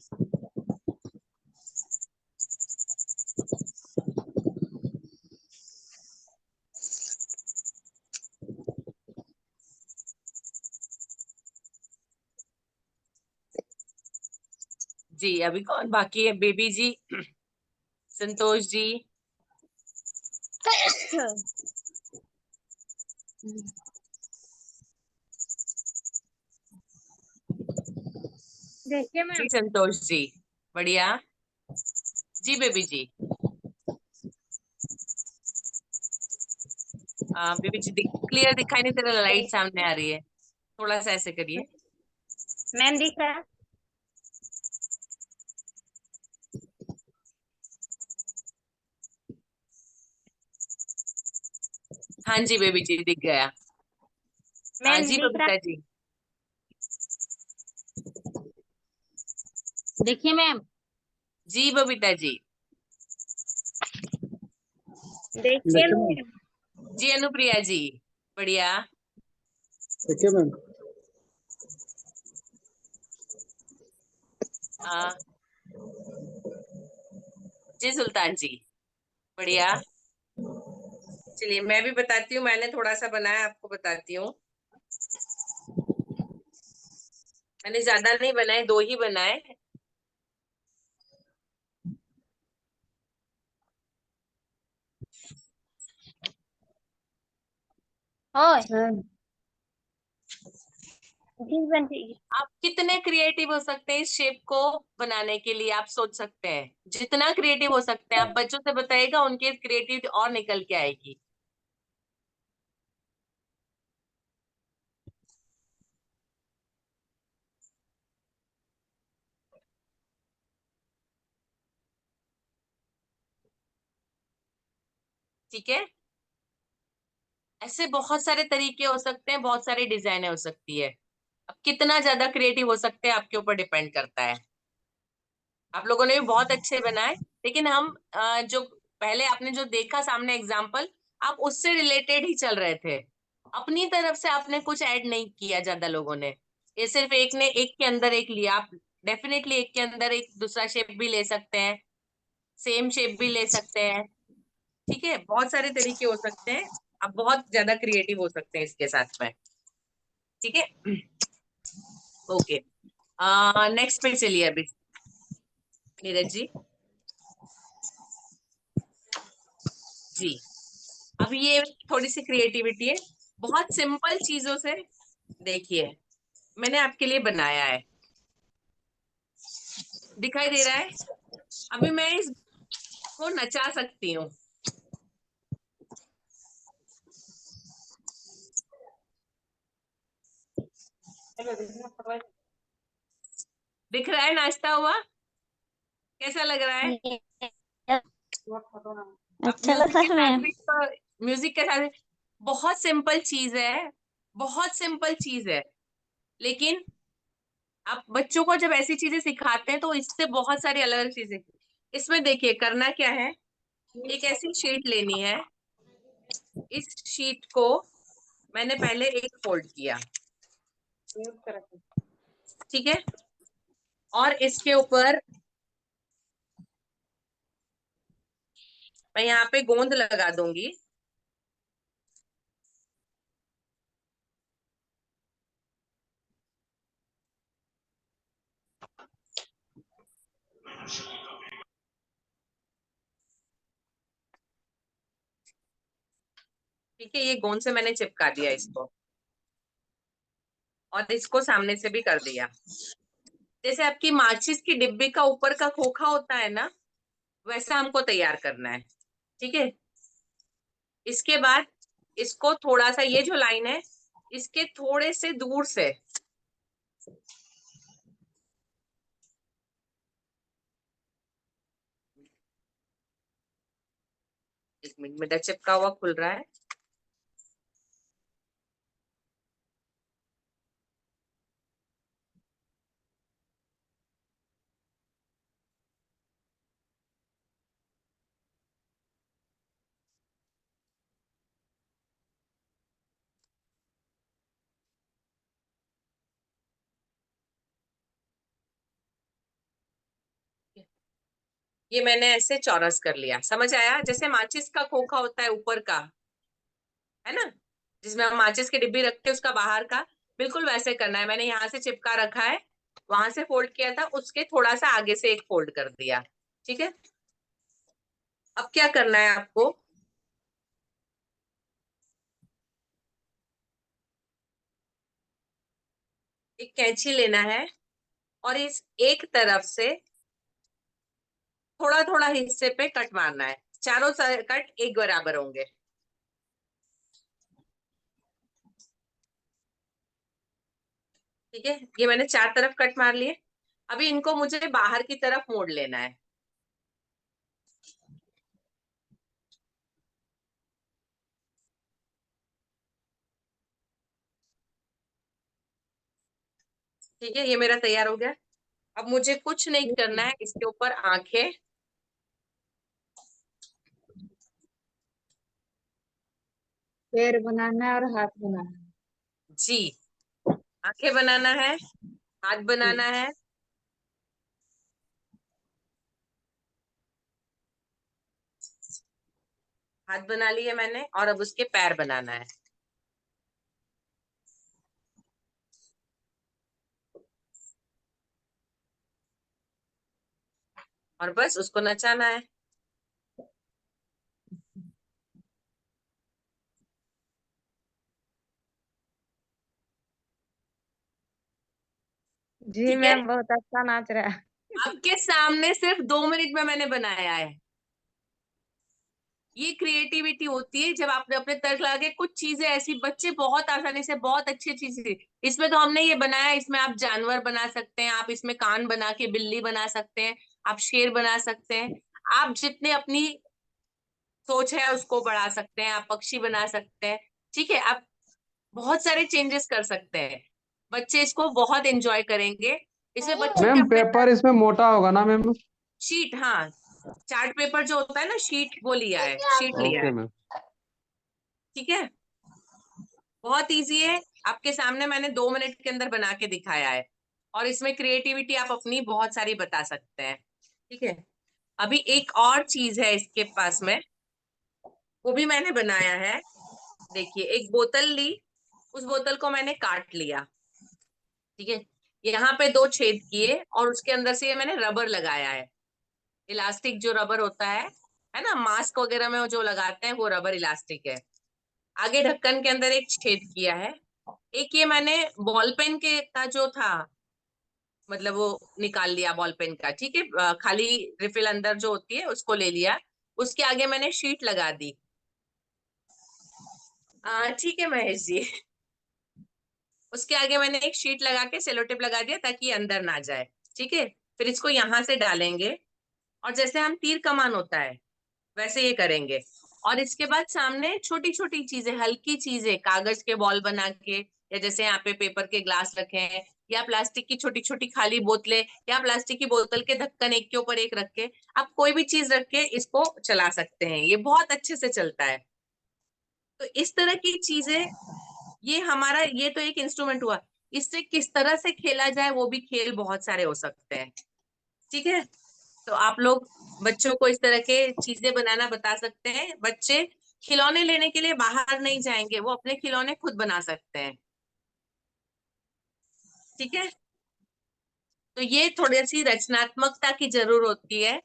जी अभी कौन बाकी है? बेबी जी, संतोष जी, देखिए जी मैम, संतोष जी, बढ़िया। जी बेबी जी, बेबी जी क्लियर दिखाई नहीं, तेरा लाइट सामने आ रही है, थोड़ा सा ऐसे करिए। मैम दिख रहा है? हाँ जी बेबी जी दिख गया। हाँ मैम जी दिख रहा बबीता जी, देखिए मैम, जी बबीता जी, देखिए मैम, जी अनुप्रिया जी, बढ़िया। देखिए मैम, हाँ जी सुल्तान जी, बढ़िया। चलिए मैं भी बताती हूँ, मैंने थोड़ा सा बनाया, आपको बताती हूँ। मैंने ज्यादा नहीं बनाए, 2 ही बनाए। आप कितने क्रिएटिव हो सकते हैं इस शेप को बनाने के लिए, आप सोच सकते हैं जितना क्रिएटिव हो सकते हैं। आप बच्चों से बताइएगा, उनके क्रिएटिविटी और निकल के आएगी। ठीक है, ऐसे बहुत सारे तरीके हो सकते हैं, बहुत सारी डिजाइनें हो सकती है। अब कितना ज्यादा क्रिएटिव हो सकते हैं आपके ऊपर डिपेंड करता है। आप लोगों ने भी बहुत अच्छे बनाए, लेकिन हम जो पहले आपने जो देखा सामने एग्जाम्पल, आप उससे रिलेटेड ही चल रहे थे। अपनी तरफ से आपने कुछ ऐड नहीं किया ज्यादा लोगों ने। ये सिर्फ एक ने एक के अंदर एक लिया। आप डेफिनेटली एक के अंदर एक दूसरा शेप भी ले सकते हैं, सेम शेप भी ले सकते हैं। ठीक है, बहुत सारे तरीके हो सकते हैं। आप बहुत ज्यादा क्रिएटिव हो सकते हैं इसके साथ में। ठीक है, ओके। नेक्स्ट पे चलिए अभी नीरज जी। जी अब ये थोड़ी सी क्रिएटिविटी है, बहुत सिंपल चीजों से। देखिए मैंने आपके लिए बनाया है, दिखाई दे रहा है? अभी मैं इसको नचा सकती हूँ। दिख रहा है नाचता हुआ? कैसा लग रहा है? अच्छा लग रहा है मैम। म्यूजिक के साथ बहुत सिंपल चीज है, बहुत सिंपल चीज है, लेकिन आप बच्चों को जब ऐसी चीजें सिखाते हैं तो इससे बहुत सारी अलग अलग चीजें। इसमें देखिए करना क्या है, एक ऐसी शीट लेनी है। इस शीट को मैंने पहले एक फोल्ड किया, ठीक है, और इसके ऊपर मैं यहाँ पे गोंद लगा दूंगी। ठीक है, ये गोंद से मैंने चिपका दिया इसको, और इसको सामने से भी कर दिया। जैसे आपकी माचिस की डिब्बी का ऊपर का खोखा होता है ना, वैसा हमको तैयार करना है। ठीक है, इसके बाद इसको थोड़ा सा, ये जो लाइन है इसके थोड़े से दूर से एक मिनट में चिपका हुआ खुल रहा है। ये मैंने ऐसे चौरस कर लिया, समझ आया? जैसे माचिस का खोखा होता है ऊपर का, है ना, जिसमें हम माचिस की डिब्बी रखते हैं, उसका बाहर का बिल्कुल वैसे करना है। मैंने यहाँ से चिपका रखा है, वहां से फोल्ड किया था, उसके थोड़ा सा आगे से एक फोल्ड कर दिया। ठीक है, अब क्या करना है आपको, एक कैंची लेना है और इस एक तरफ से थोड़ा थोड़ा हिस्से पे कट मारना है, चारों कट एक बराबर होंगे। ठीक है, ये मैंने 4 तरफ कट मार लिए। अभी इनको मुझे बाहर की तरफ मोड़ लेना है। ठीक है, ये मेरा तैयार हो गया। अब मुझे कुछ नहीं करना है, इसके ऊपर आंखें, पैर बनाना है और हाथ बनाना है। जी, आंखें बनाना है, हाथ बनाना है, हाथ बना लिए मैंने, और अब उसके पैर बनाना है। और बस उसको नचाना है। जी ठीक है, मैम, बहुत अच्छा नाच रहा है। आपके सामने सिर्फ 2 मिनट में मैंने बनाया है। ये क्रिएटिविटी होती है जब आपने अपने तर्क लगा के कुछ चीजें ऐसी, बच्चे बहुत आसानी से बहुत अच्छी चीजें, इसमें तो हमने ये बनाया, इसमें आप जानवर बना सकते हैं, आप इसमें कान बना के बिल्ली बना सकते हैं, आप शेर बना सकते हैं, आप जितने अपनी सोच है उसको बढ़ा सकते हैं, आप पक्षी बना सकते हैं। ठीक है, आप बहुत सारे चेंजेस कर सकते हैं, बच्चे इसको बहुत एंजॉय करेंगे। इसमें बच्चों के मैम अपने पेपर इसमें मोटा होगा ना मैम? शीट, हाँ, चार्ट पेपर जो होता है ना, शीट, वो लिया है, शीट लिया ओके है। मैम। ठीक है, बहुत इजी है, आपके सामने मैंने 2 मिनट के अंदर बना के दिखाया है, और इसमें क्रिएटिविटी आप अपनी बहुत सारी बता सकते हैं। ठीक है, अभी एक और चीज है इसके पास में, वो भी मैंने बनाया है। देखिए, एक बोतल ली, उस बोतल को मैंने काट लिया। ठीक है, यहाँ पे 2 छेद किए, और उसके अंदर से ये मैंने रबर लगाया है, इलास्टिक जो रबर होता है ना, मास्क वगैरह में वो जो लगाते हैं वो रबर इलास्टिक है। आगे ढक्कन के अंदर एक छेद किया है। एक ये मैंने बॉल पेन के का जो था, मतलब वो निकाल लिया बॉल पेन का। ठीक है, खाली रिफिल अंदर जो होती है उसको ले लिया, उसके आगे मैंने शीट लगा दी। ठीक है महेश जी, उसके आगे मैंने एक शीट लगा के सेलो टेप लगा दिया ताकि ये अंदर ना जाए। ठीक है, फिर इसको यहाँ से डालेंगे, और जैसे हम तीर कमान होता है वैसे ये करेंगे, और इसके बाद सामने छोटी छोटी चीजें, हल्की चीजें, कागज के बॉल बना के, या जैसे यहाँ पे पेपर के ग्लास रखे हैं, या प्लास्टिक की छोटी छोटी खाली बोतलें, या प्लास्टिक की बोतल के ढक्कन एक के ऊपर एक रख के, आप कोई भी चीज रख के इसको चला सकते हैं, ये बहुत अच्छे से चलता है। तो इस तरह की चीजें, ये हमारा, ये तो एक इंस्ट्रूमेंट हुआ, इससे किस तरह से खेला जाए वो भी खेल बहुत सारे हो सकते हैं। ठीक है, तो आप लोग बच्चों को इस तरह के चीजें बनाना बता सकते हैं। बच्चे खिलौने लेने के लिए बाहर नहीं जाएंगे, वो अपने खिलौने खुद बना सकते हैं। ठीक है, तो ये थोड़ी सी रचनात्मकता की जरूरत होती है,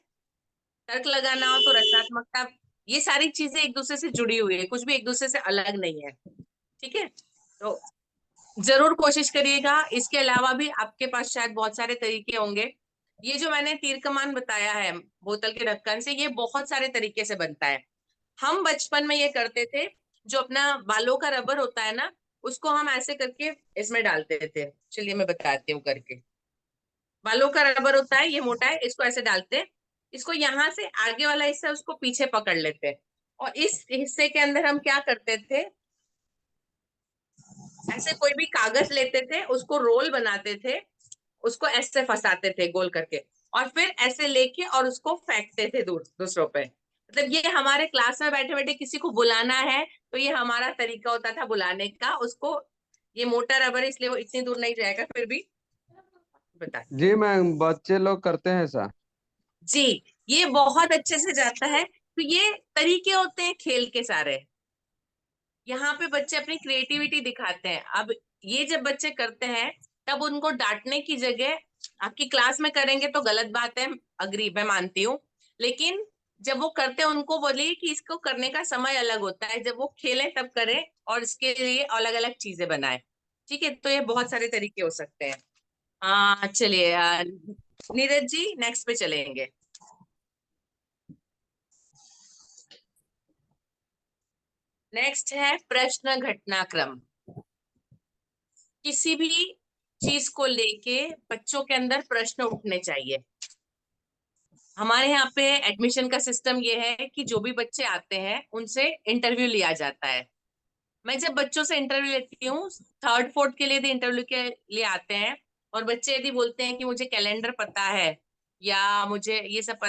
तर्क लगाना हो तो रचनात्मकता, ये सारी चीजें एक दूसरे से जुड़ी हुई है, कुछ भी एक दूसरे से अलग नहीं है। ठीक है, तो जरूर कोशिश करिएगा। इसके अलावा भी आपके पास शायद बहुत सारे तरीके होंगे। ये जो मैंने तीर कमान बताया है बोतल के ढक्कन से, ये बहुत सारे तरीके से बनता है। हम बचपन में ये करते थे, जो अपना बालों का रबर होता है ना, उसको हम ऐसे करके इसमें डालते थे। चलिए मैं बताती हूँ करके। बालों का रबर होता है, ये मोटा है, इसको ऐसे डालते, इसको यहाँ से आगे वाला हिस्सा उसको पीछे पकड़ लेते, और इस हिस्से के अंदर हम क्या करते थे, ऐसे कोई भी कागज लेते थे, उसको रोल बनाते थे, उसको ऐसे फंसाते थे गोल करके, और फिर ऐसे लेके और उसको फेंकते थे दूर दूसरों पे। मतलब ये हमारे क्लास में बैठे बैठे किसी को बुलाना है तो ये हमारा तरीका होता था बुलाने का उसको। ये मोटा रबर है इसलिए वो इतनी दूर नहीं जाएगा, फिर भी बता। जी मैम, बच्चे लोग करते हैं ऐसा। जी, ये बहुत अच्छे से जाता है। तो ये तरीके होते हैं खेल के सारे, यहाँ पे बच्चे अपनी क्रिएटिविटी दिखाते हैं। अब ये जब बच्चे करते हैं तब उनको डांटने की जगह आपकी क्लास में करेंगे तो गलत बात है, अग्री, मैं मानती हूँ, लेकिन जब वो करते हैं उनको बोलिए कि इसको करने का समय अलग होता है, जब वो खेलें तब करें और इसके लिए अलग अलग चीजें बनाएं। ठीक है, तो ये बहुत सारे तरीके हो सकते हैं। चलिए नीरज जी नेक्स्ट पे चलेंगे। नेक्स्ट है प्रश्न घटनाक्रम। किसी भी चीज को लेके बच्चों के अंदर प्रश्न उठने चाहिए। हमारे यहाँ पे एडमिशन का सिस्टम ये है कि जो भी बच्चे आते हैं उनसे इंटरव्यू लिया जाता है। मैं जब बच्चों से इंटरव्यू लेती हूँ, 3rd 4th के लिए भी इंटरव्यू के लिए आते हैं, और बच्चे यदि बोलते हैं कि मुझे कैलेंडर पता है या मुझे ये सब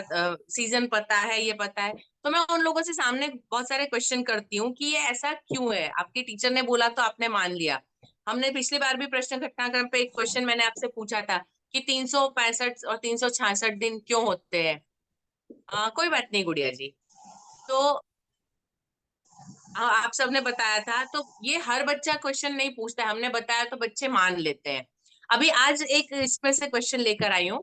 सीजन पता है, ये पता है, तो मैं उन लोगों से सामने बहुत सारे क्वेश्चन करती हूँ कि ये ऐसा क्यों है। आपके टीचर ने बोला तो आपने मान लिया। हमने पिछली बार भी प्रश्न घटनाक्रम पे एक क्वेश्चन मैंने आपसे पूछा था कि 365 और 366 दिन क्यों होते हैं। कोई बात नहीं गुड़िया जी, तो आप सबने बताया था, तो ये हर बच्चा क्वेश्चन नहीं पूछता है, हमने बताया तो बच्चे मान लेते हैं। अभी आज एक इसमें से क्वेश्चन लेकर आई हूँ।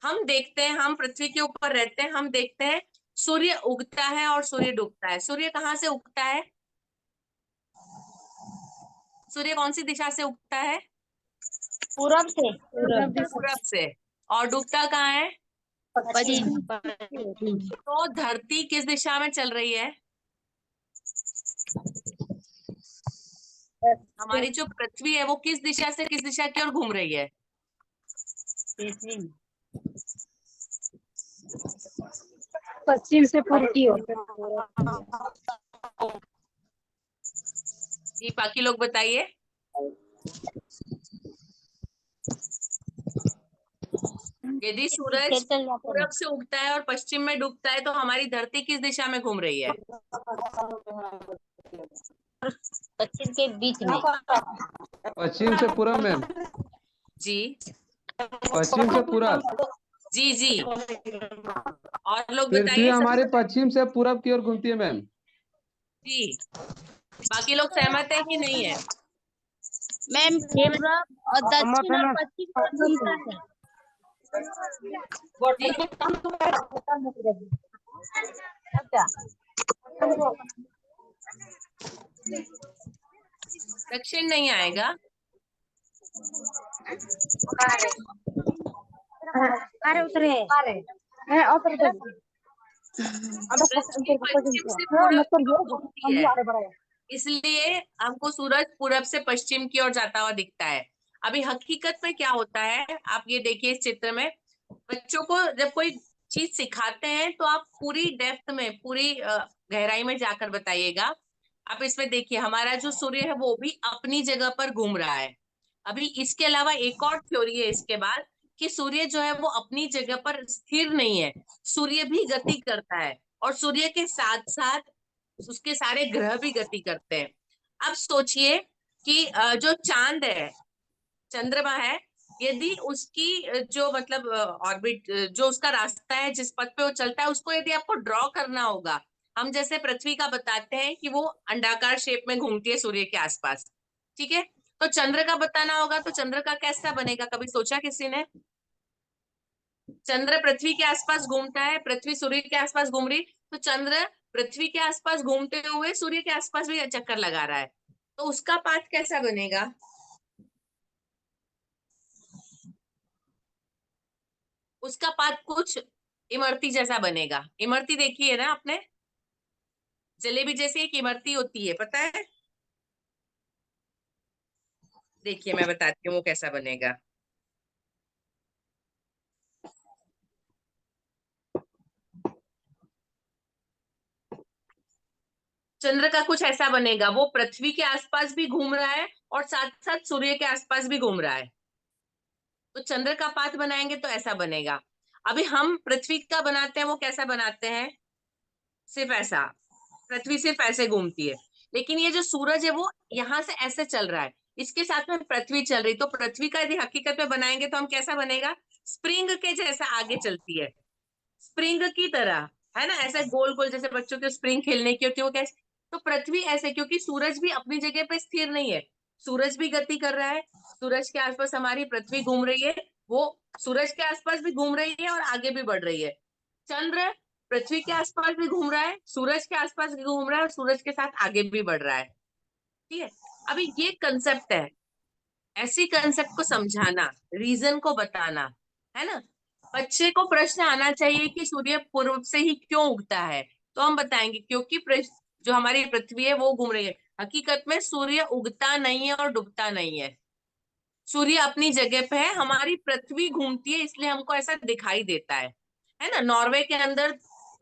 हम देखते हैं, हम पृथ्वी के ऊपर रहते हैं, हम देखते हैं सूर्य उगता है और सूर्य डूबता है। सूर्य कहाँ से उगता है? सूर्य कौन सी दिशा से उगता है? पूरब से। पूरब से। और डूबता कहाँ है? पश्चिम। तो धरती किस दिशा में चल रही है? हमारी जो पृथ्वी है वो किस दिशा से किस दिशा की ओर घूम रही है? पश्चिम से पूर्व की ओर। जी बाकी लोग बताइए। यदि सूरज पूरब से उगता है और पश्चिम में डूबता है तो हमारी धरती किस दिशा में घूम रही है? पश्चिम के बीच में। पश्चिम से पूरब मैम। जी पश्चिम से पूरब। जी जी, और लोग पृथ्वी बताइए। हमारे पश्चिम से पूरब की ओर घूमती है मैम। जी, बाकी लोग सहमत है कि नहीं है? मैम पूरब और दक्षिण और पश्चिम में घूमता है। दक्षिण नहीं आएगा। अरे उतरे। पृथ्वी पश्चिम से पूरब की ओर घूमती है, इसलिए हमको सूरज पूरब से पश्चिम की ओर जाता हुआ दिखता है। अभी हकीकत में क्या होता है, आप ये देखिए इस चित्र में, बच्चों को जब कोई चीज सिखाते हैं तो आप पूरी डेप्थ में, पूरी गहराई में जाकर बताइएगा। आप इसमें देखिए हमारा जो सूर्य है वो भी अपनी जगह पर घूम रहा है। अभी इसके अलावा एक और थ्योरी है इसके बाद कि सूर्य जो है वो अपनी जगह पर स्थिर नहीं है, सूर्य भी गति करता है और सूर्य के साथ साथ उसके सारे ग्रह भी गति करते हैं। अब सोचिए कि जो चांद है, चंद्रमा है, यदि उसकी जो मतलब ऑर्बिट, जो उसका रास्ता है, जिस पथ पे वो चलता है, उसको यदि आपको ड्रॉ करना होगा, हम जैसे पृथ्वी का बताते हैं कि वो अंडाकार शेप में घूमती है सूर्य के आसपास, ठीक है, तो चंद्र का बताना होगा तो चंद्र का कैसा बनेगा? कभी सोचा किसी ने? चंद्र पृथ्वी के आसपास घूमता है, पृथ्वी सूर्य के आसपास घूम रही, तो चंद्र पृथ्वी के आसपास घूमते हुए सूर्य के आसपास भी चक्कर लगा रहा है, तो उसका पाथ कैसा बनेगा? उसका पाथ कुछ इमरती जैसा बनेगा। इमरती देखी है ना आपने? जलेबी जैसी एक इमरती होती है, पता है? देखिए मैं बताती हूँ वो कैसा बनेगा। चंद्र का कुछ ऐसा बनेगा, वो पृथ्वी के आसपास भी घूम रहा है और साथ साथ सूर्य के आसपास भी घूम रहा है, तो चंद्र का पाथ बनाएंगे तो ऐसा बनेगा। अभी हम पृथ्वी का बनाते हैं, वो कैसा बनाते हैं? सिर्फ ऐसा, पृथ्वी सिर्फ ऐसे घूमती है, लेकिन ये जो सूरज है वो यहाँ से ऐसे चल रहा है, इसके साथ में पृथ्वी चल रही, तो पृथ्वी का यदि हकीकत में बनाएंगे तो हम कैसा बनेगा? स्प्रिंग के जैसा आगे चलती है, स्प्रिंग की तरह, है ना, ऐसे गोल गोल, जैसे बच्चों के स्प्रिंग खेलने की होती है वो कैसे, तो पृथ्वी ऐसे, क्योंकि सूरज भी अपनी जगह पे स्थिर नहीं है, सूरज भी गति कर रहा है, सूरज के आसपास हमारी पृथ्वी घूम रही है, वो सूरज के आसपास भी घूम रही है और आगे भी बढ़ रही है। चंद्र पृथ्वी के आसपास भी घूम रहा है, सूरज के आसपास भी घूम रहा है और सूरज के साथ आगे भी बढ़ रहा है। ठीक है, अभी ये कंसेप्ट है, ऐसी कंसेप्ट को समझाना, रीजन को बताना, है ना। बच्चे को प्रश्न आना चाहिए कि सूर्य पूर्व से ही क्यों उगता है, तो हम बताएंगे क्योंकि जो हमारी पृथ्वी है वो घूम रही है। हकीकत में सूर्य उगता नहीं है और डूबता नहीं है, सूर्य अपनी जगह पे है, हमारी पृथ्वी घूमती है इसलिए हमको ऐसा दिखाई देता है ना। नॉर्वे के अंदर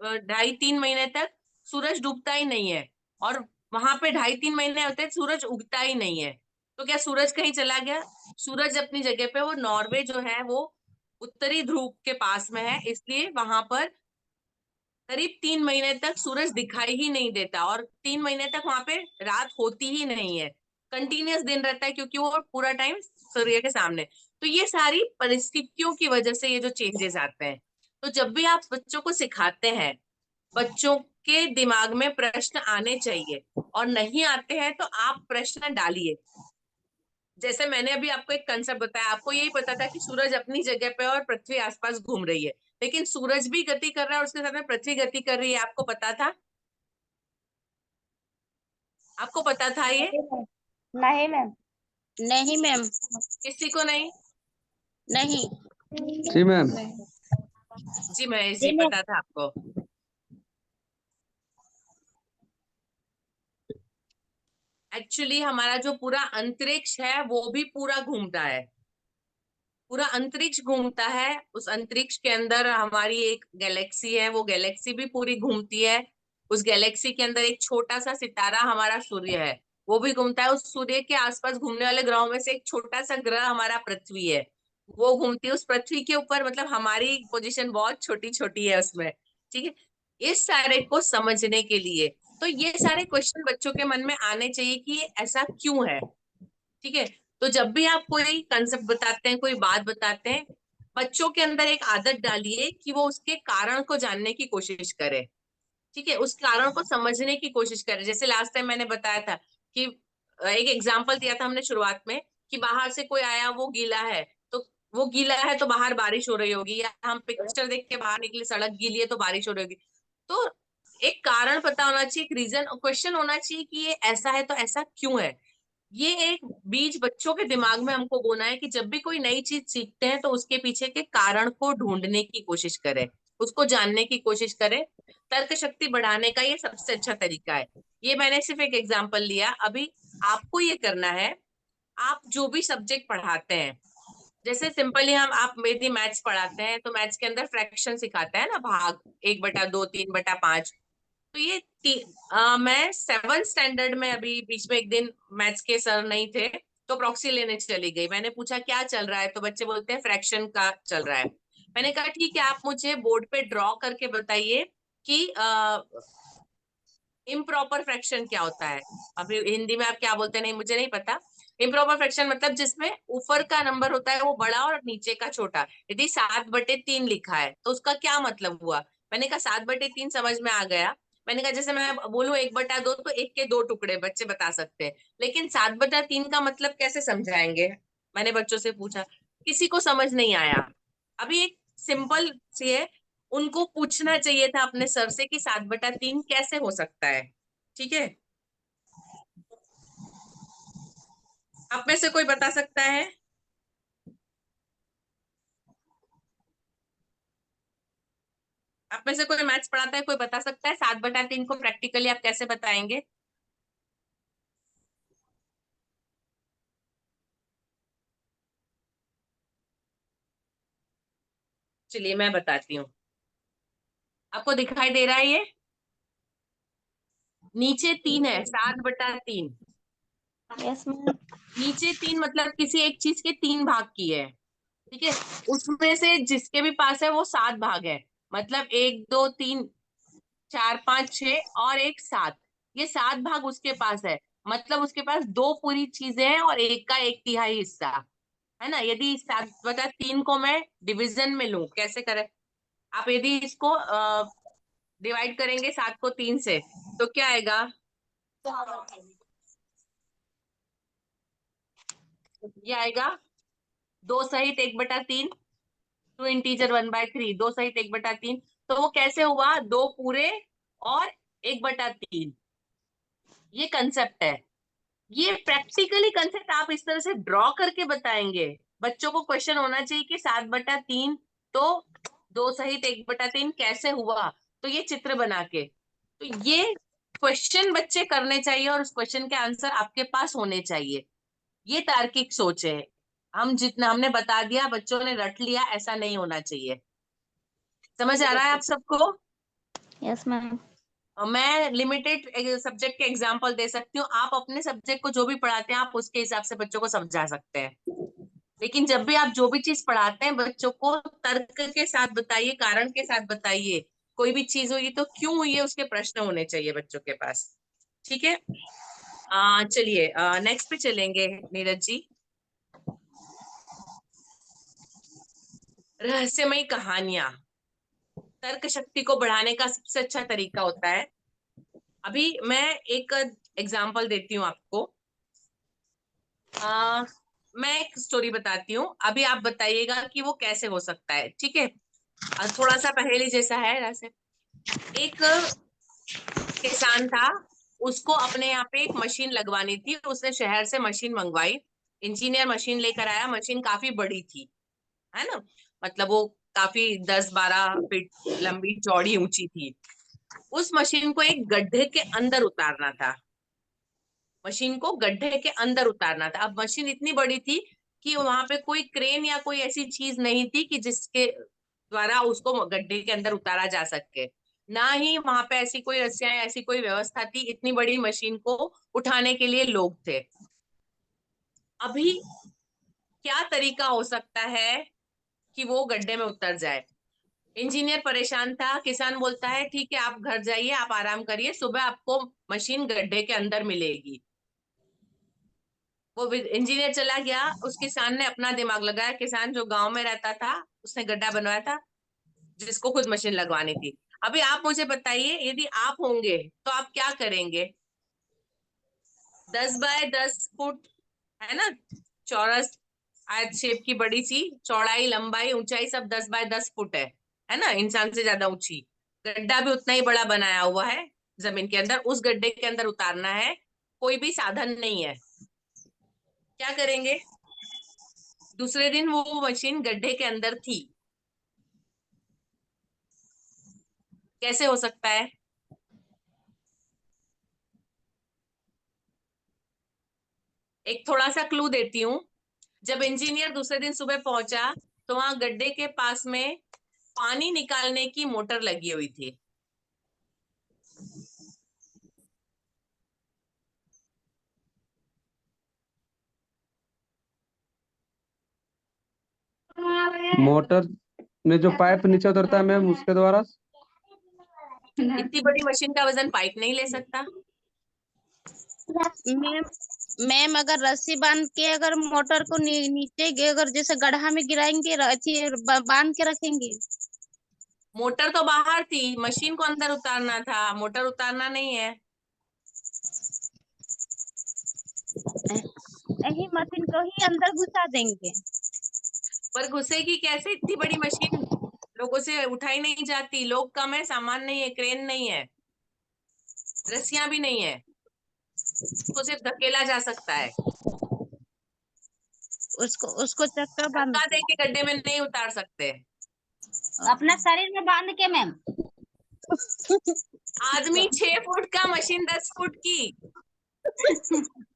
2.5-3 महीने तक सूरज डूबता ही नहीं है और वहां पे 2.5-3 महीने होते हैं सूरज उगता ही नहीं है। तो क्या सूरज कहीं चला गया? सूरज अपनी जगह पे, वो नॉर्वे जो है वो उत्तरी ध्रुव के पास में है, इसलिए वहां पर करीब 3 महीने तक सूरज दिखाई ही नहीं देता और 3 महीने तक वहां पे रात होती ही नहीं है, कंटिन्यूअस दिन रहता है क्योंकि वो पूरा टाइम सूर्य के सामने। तो ये सारी परिस्थितियों की वजह से ये जो चेंजेस आते हैं। तो जब भी आप बच्चों को सिखाते हैं, बच्चों के दिमाग में प्रश्न आने चाहिए और नहीं आते हैं तो आप प्रश्न डालिए। जैसे मैंने अभी आपको एक कंसेप्ट बताया, आपको यही पता था कि सूरज अपनी जगह पे और पृथ्वी आसपास घूम रही है, लेकिन सूरज भी गति कर रहा है और उसके साथ में पृथ्वी गति कर रही है, आपको पता था? आपको पता था ये? नहीं मैम। नहीं मैम। किसी को नहीं? नहीं। जी मैम। जी महेश जी, पता था आपको? एक्चुअली हमारा जो पूरा अंतरिक्ष है वो भी पूरा घूमता है, पूरा अंतरिक्ष घूमता है। उस अंतरिक्ष के अंदर हमारी एक गैलेक्सी है, वो गैलेक्सी भी पूरी घूमती है। उस गैलेक्सी के अंदर एक छोटा सा सितारा हमारा सूर्य है, वो भी घूमता है। उस सूर्य के आसपास घूमने वाले ग्रहों में से एक छोटा सा ग्रह हमारा पृथ्वी है, वो घूमती है उस पृथ्वी के ऊपर, मतलब हमारी पोजीशन बहुत छोटी छोटी है उसमें। ठीक है, इस सारे को समझने के लिए तो ये सारे क्वेश्चन बच्चों के मन में आने चाहिए कि ये ऐसा क्यों है। ठीक है, तो जब भी आप कोई कंसेप्ट बताते हैं, कोई बात बताते हैं, बच्चों के अंदर एक आदत डालिए कि वो उसके कारण को जानने की कोशिश करे। ठीक है, उस कारण को समझने की कोशिश करे। जैसे लास्ट टाइम मैंने बताया था कि एक एग्जाम्पल दिया था हमने शुरुआत में कि बाहर से कोई आया, वो गीला है, तो वो गीला है तो बाहर बारिश हो रही होगी, या हम पिक्चर देख के बाहर निकले सड़क गीली है तो बारिश हो रही होगी। तो एक कारण पता होना चाहिए, एक रीजन, क्वेश्चन होना चाहिए कि ये ऐसा है तो ऐसा क्यों है। ये एक बीज बच्चों के दिमाग में हमको बोना है कि जब भी कोई नई चीज सीखते हैं तो उसके पीछे के कारण को ढूंढने की कोशिश करें, उसको जानने की कोशिश करें। तर्क शक्ति बढ़ाने का ये सबसे अच्छा तरीका है। ये मैंने सिर्फ एक एग्जांपल लिया। अभी आपको ये करना है, आप जो भी सब्जेक्ट पढ़ाते हैं, जैसे सिंपली आप यदि मैथ्स पढ़ाते हैं तो मैथ्स के अंदर फ्रैक्शन सिखाता है ना, भाग 1/2, 3/5। तो ये मैं 7th स्टैंडर्ड में, अभी बीच में एक दिन मैथ्स के सर नहीं थे तो प्रॉक्सी लेने चली गई। मैंने पूछा क्या चल रहा है, तो बच्चे बोलते हैं फ्रैक्शन का चल रहा है। मैंने कहा ठीक है, आप मुझे बोर्ड पे ड्रॉ करके बताइए कि इम्प्रॉपर फ्रैक्शन क्या होता है। अभी हिंदी में आप क्या बोलते हैं नहीं मुझे नहीं पता। इम्प्रॉपर फ्रैक्शन मतलब जिसमें ऊपर का नंबर होता है वो बड़ा और नीचे का छोटा। यदि 7/3 लिखा है तो उसका क्या मतलब हुआ? मैंने कहा 7/3 समझ में आ गया। मैंने कहा जैसे मैं बोलूं 1/2 तो 1 के 2 टुकड़े बच्चे बता सकते हैं, लेकिन 7/3 का मतलब कैसे समझाएंगे? मैंने बच्चों से पूछा, किसी को समझ नहीं आया। अभी एक सिंपल सी है, उनको पूछना चाहिए था अपने सर से कि 7/3 कैसे हो सकता है। ठीक है, आप में से कोई बता सकता है? आप में से कोई मैथ्स पढ़ाता है, कोई बता सकता है 7/3 को प्रैक्टिकली आप कैसे बताएंगे? चलिए मैं बताती हूँ, आपको दिखाई दे रहा है ये नीचे 3 है, 7/3। Yes ma'am. नीचे 3 मतलब किसी एक चीज के 3 भाग की है। ठीक है, उसमें से जिसके भी पास है वो 7 भाग है, मतलब 1 2 3 4 5 6 और एक 7, ये 7 भाग उसके पास है। मतलब उसके पास 2 पूरी चीजें हैं और 1 का 1/3 हिस्सा है ना। यदि 7/3 को मैं डिवीजन में लूं, कैसे करें आप? यदि इसको डिवाइड करेंगे 7 को 3 से तो क्या आएगा? ये आएगा 2 सहित 1/3, 2 इंटीजर 1/3, 2 सहित 1/3। तो वो कैसे हुआ, 2 पूरे और 1/3। ये कंसेप्ट है। ये प्रैक्टिकली कंसेप्ट आप इस तरह से ड्रॉ करके बताएंगे। बच्चों को क्वेश्चन होना चाहिए कि 7/3 तो 2 सहित 1/3 कैसे हुआ, तो ये चित्र बना के, तो ये क्वेश्चन बच्चे करने चाहिए और उस क्वेश्चन के आंसर आपके पास होने चाहिए। ये तार्किक सोच है। हम जितना हमने बता दिया बच्चों ने रट लिया, ऐसा नहीं होना चाहिए। समझ आ रहा है आप सबको? Yes ma'am. मैं लिमिटेड सब्जेक्ट के एग्जांपल दे सकती हूँ, आप अपने सब्जेक्ट को जो भी पढ़ाते हैं आप उसके हिसाब से बच्चों को समझा सकते हैं। लेकिन जब भी आप जो भी चीज पढ़ाते हैं बच्चों को तर्क के साथ बताइए, कारण के साथ बताइए। कोई भी चीज हुई तो क्यों हुई है उसके प्रश्न होने चाहिए बच्चों के पास। ठीक है, चलिए नेक्स्ट पे चलेंगे नीरज जी। रहस्यमयी कहानियां तर्क शक्ति को बढ़ाने का सबसे अच्छा तरीका होता है। अभी मैं एक एग्जांपल देती हूँ आपको। मैं एक स्टोरी बताती हूँ, अभी आप बताइएगा कि वो कैसे हो सकता है। ठीक है, थोड़ा सा पहेली जैसा है। वैसे एक किसान था, उसको अपने यहाँ पे एक मशीन लगवानी थी, उसने शहर से मशीन मंगवाई। इंजीनियर मशीन लेकर आया, मशीन काफी बड़ी थी, है ना, मतलब वो काफी 10-12 फीट लंबी चौड़ी ऊंची थी। उस मशीन को एक गड्ढे के अंदर उतारना था, मशीन को गड्ढे के अंदर उतारना था। अब मशीन इतनी बड़ी थी कि वहां पे कोई क्रेन या कोई ऐसी चीज नहीं थी कि जिसके द्वारा उसको गड्ढे के अंदर उतारा जा सके। ना ही वहां पे ऐसी कोई रस्सियां या ऐसी कोई व्यवस्था थी, इतनी बड़ी मशीन को उठाने के लिए लोग थे। अभी क्या तरीका हो सकता है कि वो गड्ढे में उतर जाए? इंजीनियर परेशान था। किसान बोलता है ठीक है आप घर जाइए, आप आराम करिए, सुबह आपको मशीन गड्ढे के अंदर मिलेगी। वो इंजीनियर चला गया, उस किसान ने अपना दिमाग लगाया। किसान जो गांव में रहता था, उसने गड्ढा बनवाया था जिसको खुद मशीन लगवानी थी। अभी आप मुझे बताइए, यदि आप होंगे तो आप क्या करेंगे? 10 बाय 10 फुट है ना, चौरस आयत शेप की बड़ी सी, चौड़ाई लंबाई ऊंचाई सब 10 बाय 10 फुट है ना, इंसान से ज्यादा ऊंची। गड्ढा भी उतना ही बड़ा बनाया हुआ है जमीन के अंदर, उस गड्ढे के अंदर उतारना है, कोई भी साधन नहीं है। क्या करेंगे? दूसरे दिन वो मशीन गड्ढे के अंदर थी। कैसे हो सकता है? एक थोड़ा सा क्लू देती हूँ। जब इंजीनियर दूसरे दिन सुबह पहुंचा तो वहां गड्ढे के पास में पानी निकालने की मोटर लगी हुई थी। मोटर में जो पाइप नीचे उतरता है मैम, उसके द्वारा। इतनी बड़ी मशीन का वजन पाइप नहीं ले सकता। मैम मैम अगर रस्सी बांध के अगर मोटर को नीचे अगर जैसे गड्ढा में गिराएंगे बांध के रखेंगे। मोटर तो बाहर थी, मशीन को अंदर उतारना था, मोटर उतारना नहीं है। यही मशीन को ही अंदर घुसा देंगे। पर घुसेगी कैसे? इतनी बड़ी मशीन लोगों से उठाई नहीं जाती, लोग कम है, सामान नहीं है, क्रेन नहीं है, रस्सियां भी नहीं है, उसको सिर्फ धकेला जा सकता है। उसको चक्कर बांध धक्का दे के गड्ढे में नहीं उतार सकते। अपना शरीर में बांध के मैम। आदमी 6 फुट का, मशीन 10 फुट की।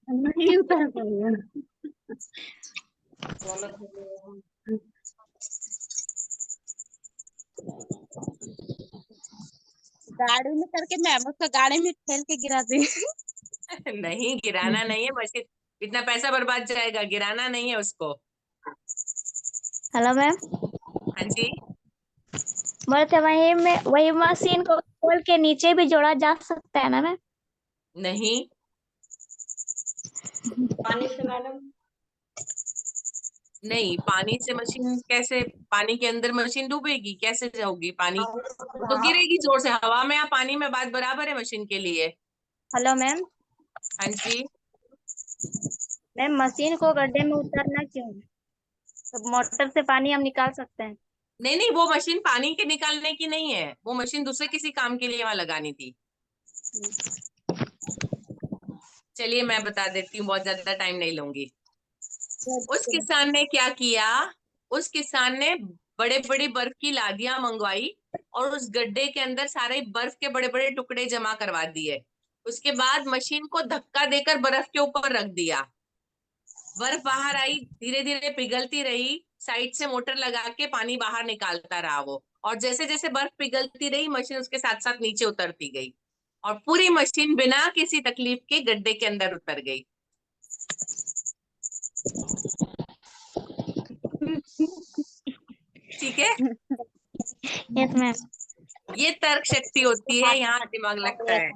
नहीं उतार पाएगा। गाड़ी में करके मैम उसको गाड़ी में ठेल के गिरा देंगे। नहीं, गिराना नहीं है, मशीन इतना पैसा बर्बाद जाएगा, गिराना नहीं है उसको। Hello ma'am. हाँ जी, बोलते वही मशीन को खोल के नीचे भी जोड़ा जा सकता है ना मैम? नहीं। पानी से मैडम? नहीं, पानी से मशीन कैसे? पानी के अंदर मशीन डूबेगी कैसे? जाओगी पानी तो गिरेगी जोर से। हवा में या पानी में बात बराबर है मशीन के लिए। Hello ma'am. हाँ जी, मैम मशीन को गड्ढे में उतारना क्यों? तो मोटर से पानी हम निकाल सकते हैं। नहीं नहीं, वो मशीन पानी के निकालने की नहीं है, वो मशीन दूसरे किसी काम के लिए वहां लगानी थी। चलिए मैं बता देती हूँ, बहुत ज्यादा टाइम नहीं लूंगी। उस किसान ने क्या किया, उस किसान ने बड़े बड़े बर्फ की लादियां मंगवाई और उस गड्ढे के अंदर सारे बर्फ के बड़े बड़े टुकड़े जमा करवा दिए। उसके बाद मशीन को धक्का देकर बर्फ के ऊपर रख दिया। बर्फ बाहर आई, धीरे धीरे पिघलती रही, साइड से मोटर लगा के पानी बाहर निकालता रहा वो, और जैसे जैसे बर्फ पिघलती रही मशीन उसके साथ साथ नीचे उतरती गई और पूरी मशीन बिना किसी तकलीफ के गड्ढे के अंदर उतर गई। ठीक है, यस मैम। ये तर्क शक्ति होती है, यहाँ दिमाग लगता है।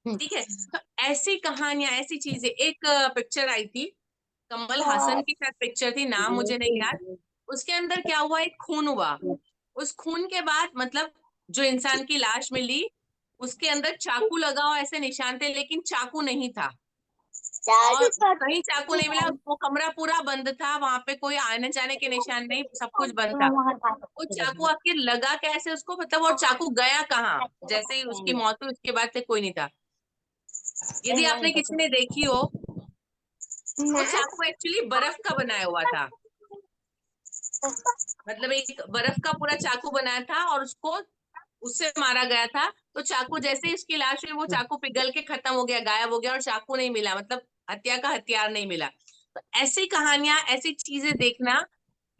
ठीक है, तो ऐसी कहानियां, ऐसी चीजें, एक पिक्चर आई थी कमल हासन की साथ, पिक्चर थी, नाम मुझे नहीं याद। उसके अंदर क्या हुआ, एक खून हुआ, उस खून के बाद मतलब जो इंसान की लाश मिली उसके अंदर चाकू लगा हुआ ऐसे निशान थे, लेकिन चाकू नहीं था और कहीं चाकू नहीं मिला। वो कमरा पूरा बंद था, वहां पे कोई आने जाने के निशान नहीं, सब कुछ बंद था। वो चाकू आखिर लगा कैसे उसको, मतलब और चाकू गया कहाँ? जैसे ही उसकी मौत हुई उसके बाद से कोई नहीं था। यदि आपने किसी ने देखी हो, वो चाकू एक्चुअली बर्फ का बनाया हुआ था, मतलब एक बर्फ का पूरा चाकू बनाया था और उसको उससे मारा गया था। तो चाकू जैसे ही उसकी लाश हुई वो चाकू पिघल के खत्म हो गया, गायब हो गया और चाकू नहीं मिला, मतलब हत्या का हथियार नहीं मिला। तो ऐसी कहानियां, ऐसी चीजें देखना,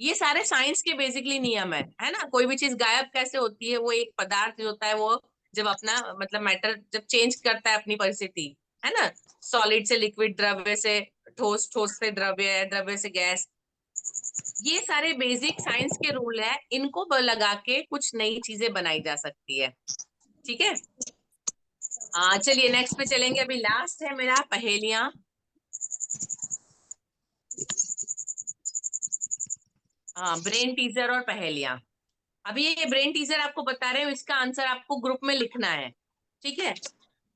ये सारे साइंस के बेसिकली नियम है ना। कोई भी चीज गायब कैसे होती है, वो एक पदार्थ जो होता है वो जब अपना मतलब मैटर जब चेंज करता है अपनी परिस्थिति, है ना, सॉलिड से लिक्विड, द्रव्य से ठोस, ठोस से द्रव्य, द्रव्य से गैस, ये सारे बेसिक साइंस के रूल है, इनको लगा के कुछ नई चीजें बनाई जा सकती है। ठीक है, चलिए नेक्स्ट पे चलेंगे। अभी लास्ट है मेरा पहेलियां। ब्रेन टीजर और पहेलियां। अभी ये ब्रेन टीजर आपको बता रहे हो, इसका आंसर आपको ग्रुप में लिखना है। ठीक है,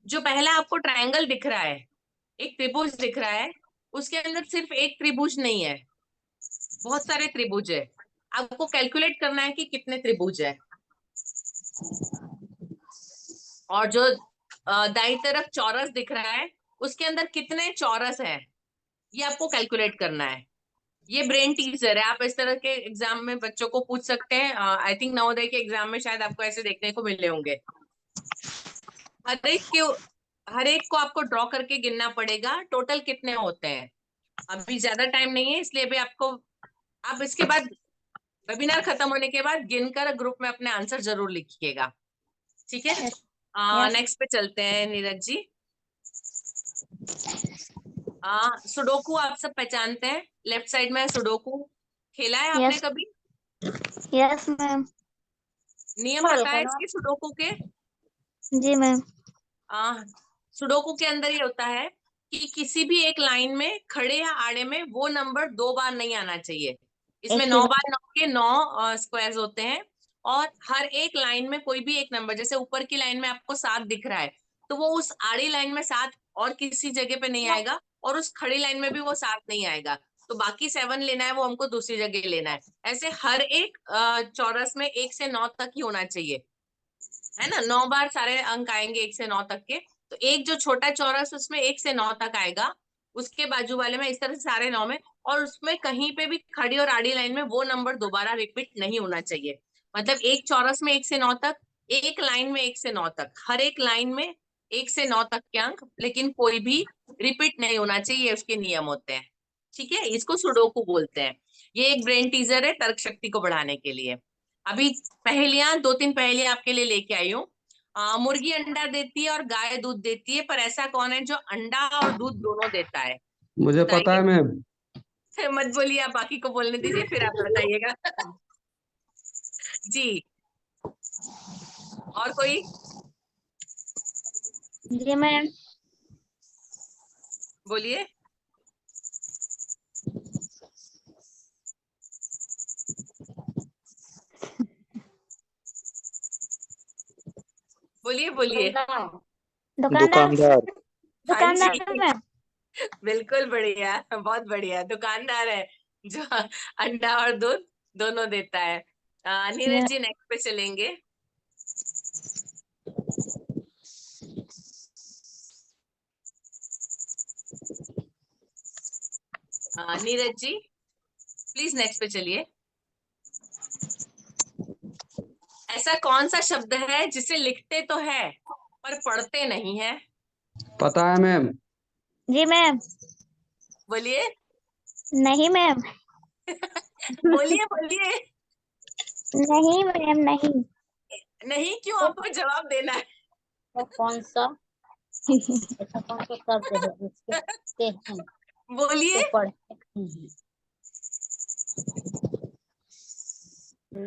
जो पहला आपको ट्रायंगल दिख रहा है, एक त्रिभुज दिख रहा है, उसके अंदर सिर्फ एक त्रिभुज नहीं है, बहुत सारे त्रिभुज है। आपको कैलकुलेट करना है कि कितने त्रिभुज है। और जो दाईं तरफ चौरस दिख रहा है, उसके अंदर कितने चौरस है, ये आपको कैलकुलेट करना है। ये ब्रेन टीजर है, आप इस तरह के एग्जाम में बच्चों को पूछ सकते हैं। आई थिंक नवोदय के एग्जाम में शायद आपको ऐसे देखने को मिले होंगे। हर एक को आपको ड्रॉ करके गिनना पड़ेगा टोटल कितने होते हैं। अभी ज्यादा टाइम नहीं है, इसलिए अभी आप इसके बाद वेबिनार खत्म होने के बाद गिनकर ग्रुप में अपने आंसर जरूर लिखिएगा। ठीक है, नेक्स्ट पे चलते हैं नीरज जी। सुडोकू आप सब पहचानते हैं, लेफ्ट साइड में सुडोकू, खेला है आपने कभी? Yes ma'am. नियम पता है इसके सुडोकू के? जी मैम। सुडोकू के अंदर ये होता है कि किसी भी एक लाइन में खड़े या आड़े में वो नंबर 2 बार नहीं आना चाहिए। इसमें 9 बार 9 के 9 स्क्वायर्स होते हैं और हर एक लाइन में कोई भी एक नंबर, जैसे ऊपर की लाइन में आपको 7 दिख रहा है तो वो उस आड़ी लाइन में 7 और किसी जगह पे नहीं आएगा और उस खड़ी लाइन में भी वो 7 नहीं आएगा, तो बाकी 7 लेना है वो हमको दूसरी जगह लेना है। ऐसे हर एक चौरस में 1 से 9 तक ही होना चाहिए, है ना। 9 बार सारे अंक आएंगे 1 से 9 तक के, तो एक जो छोटा चौरस उसमें 1 से 9 तक आएगा, उसके बाजू वाले में इस तरह से सारे 9 में, और उसमें कहीं पे भी खड़ी और आड़ी लाइन में वो नंबर दोबारा रिपीट नहीं होना चाहिए। मतलब एक चौरस में 1 से 9 तक, एक लाइन में 1 से 9 तक, हर एक लाइन में 1 से 9 तक के अंक, लेकिन कोई भी रिपीट नहीं होना चाहिए, उसके नियम होते हैं। ठीक है, इसको सुडोकू बोलते हैं। ये एक ब्रेन टीजर है तर्क शक्ति को बढ़ाने के लिए। अभी पहेलियां, 2-3 पहेलियां आपके लिए लेके आई हूँ। मुर्गी अंडा देती है और गाय दूध देती है, पर ऐसा कौन है जो अंडा और दूध दोनों देता है? मुझे पता है मैम। मत बोलिए, आप बाकी को बोलने दीजिए फिर आप बताइएगा। जी, और कोई? जी मैम। बोलिए। बोलिए बोलिए। दुकानदार। दुकानदार हाँ जी, मैम। बिल्कुल बढ़िया, बहुत बढ़िया। दुकानदार है जो अंडा और दूध दोनों देता है। नीरज जी नेक्स्ट पे चलेंगे। नीरज जी प्लीज नेक्स्ट पे चलिए। ऐसा कौन सा शब्द है जिसे लिखते तो है पर पढ़ते नहीं है? पता है मैम। जी मैम। बोलिए। नहीं मैम। बोलिए बोलिए। नहीं मैम नहीं। नहीं क्यों? आपको जवाब देना है। वो कौन सा ऐसा कौन सा शब्द है जिसके लिखते हैं बोलिए। तो पढ़ते नहीं,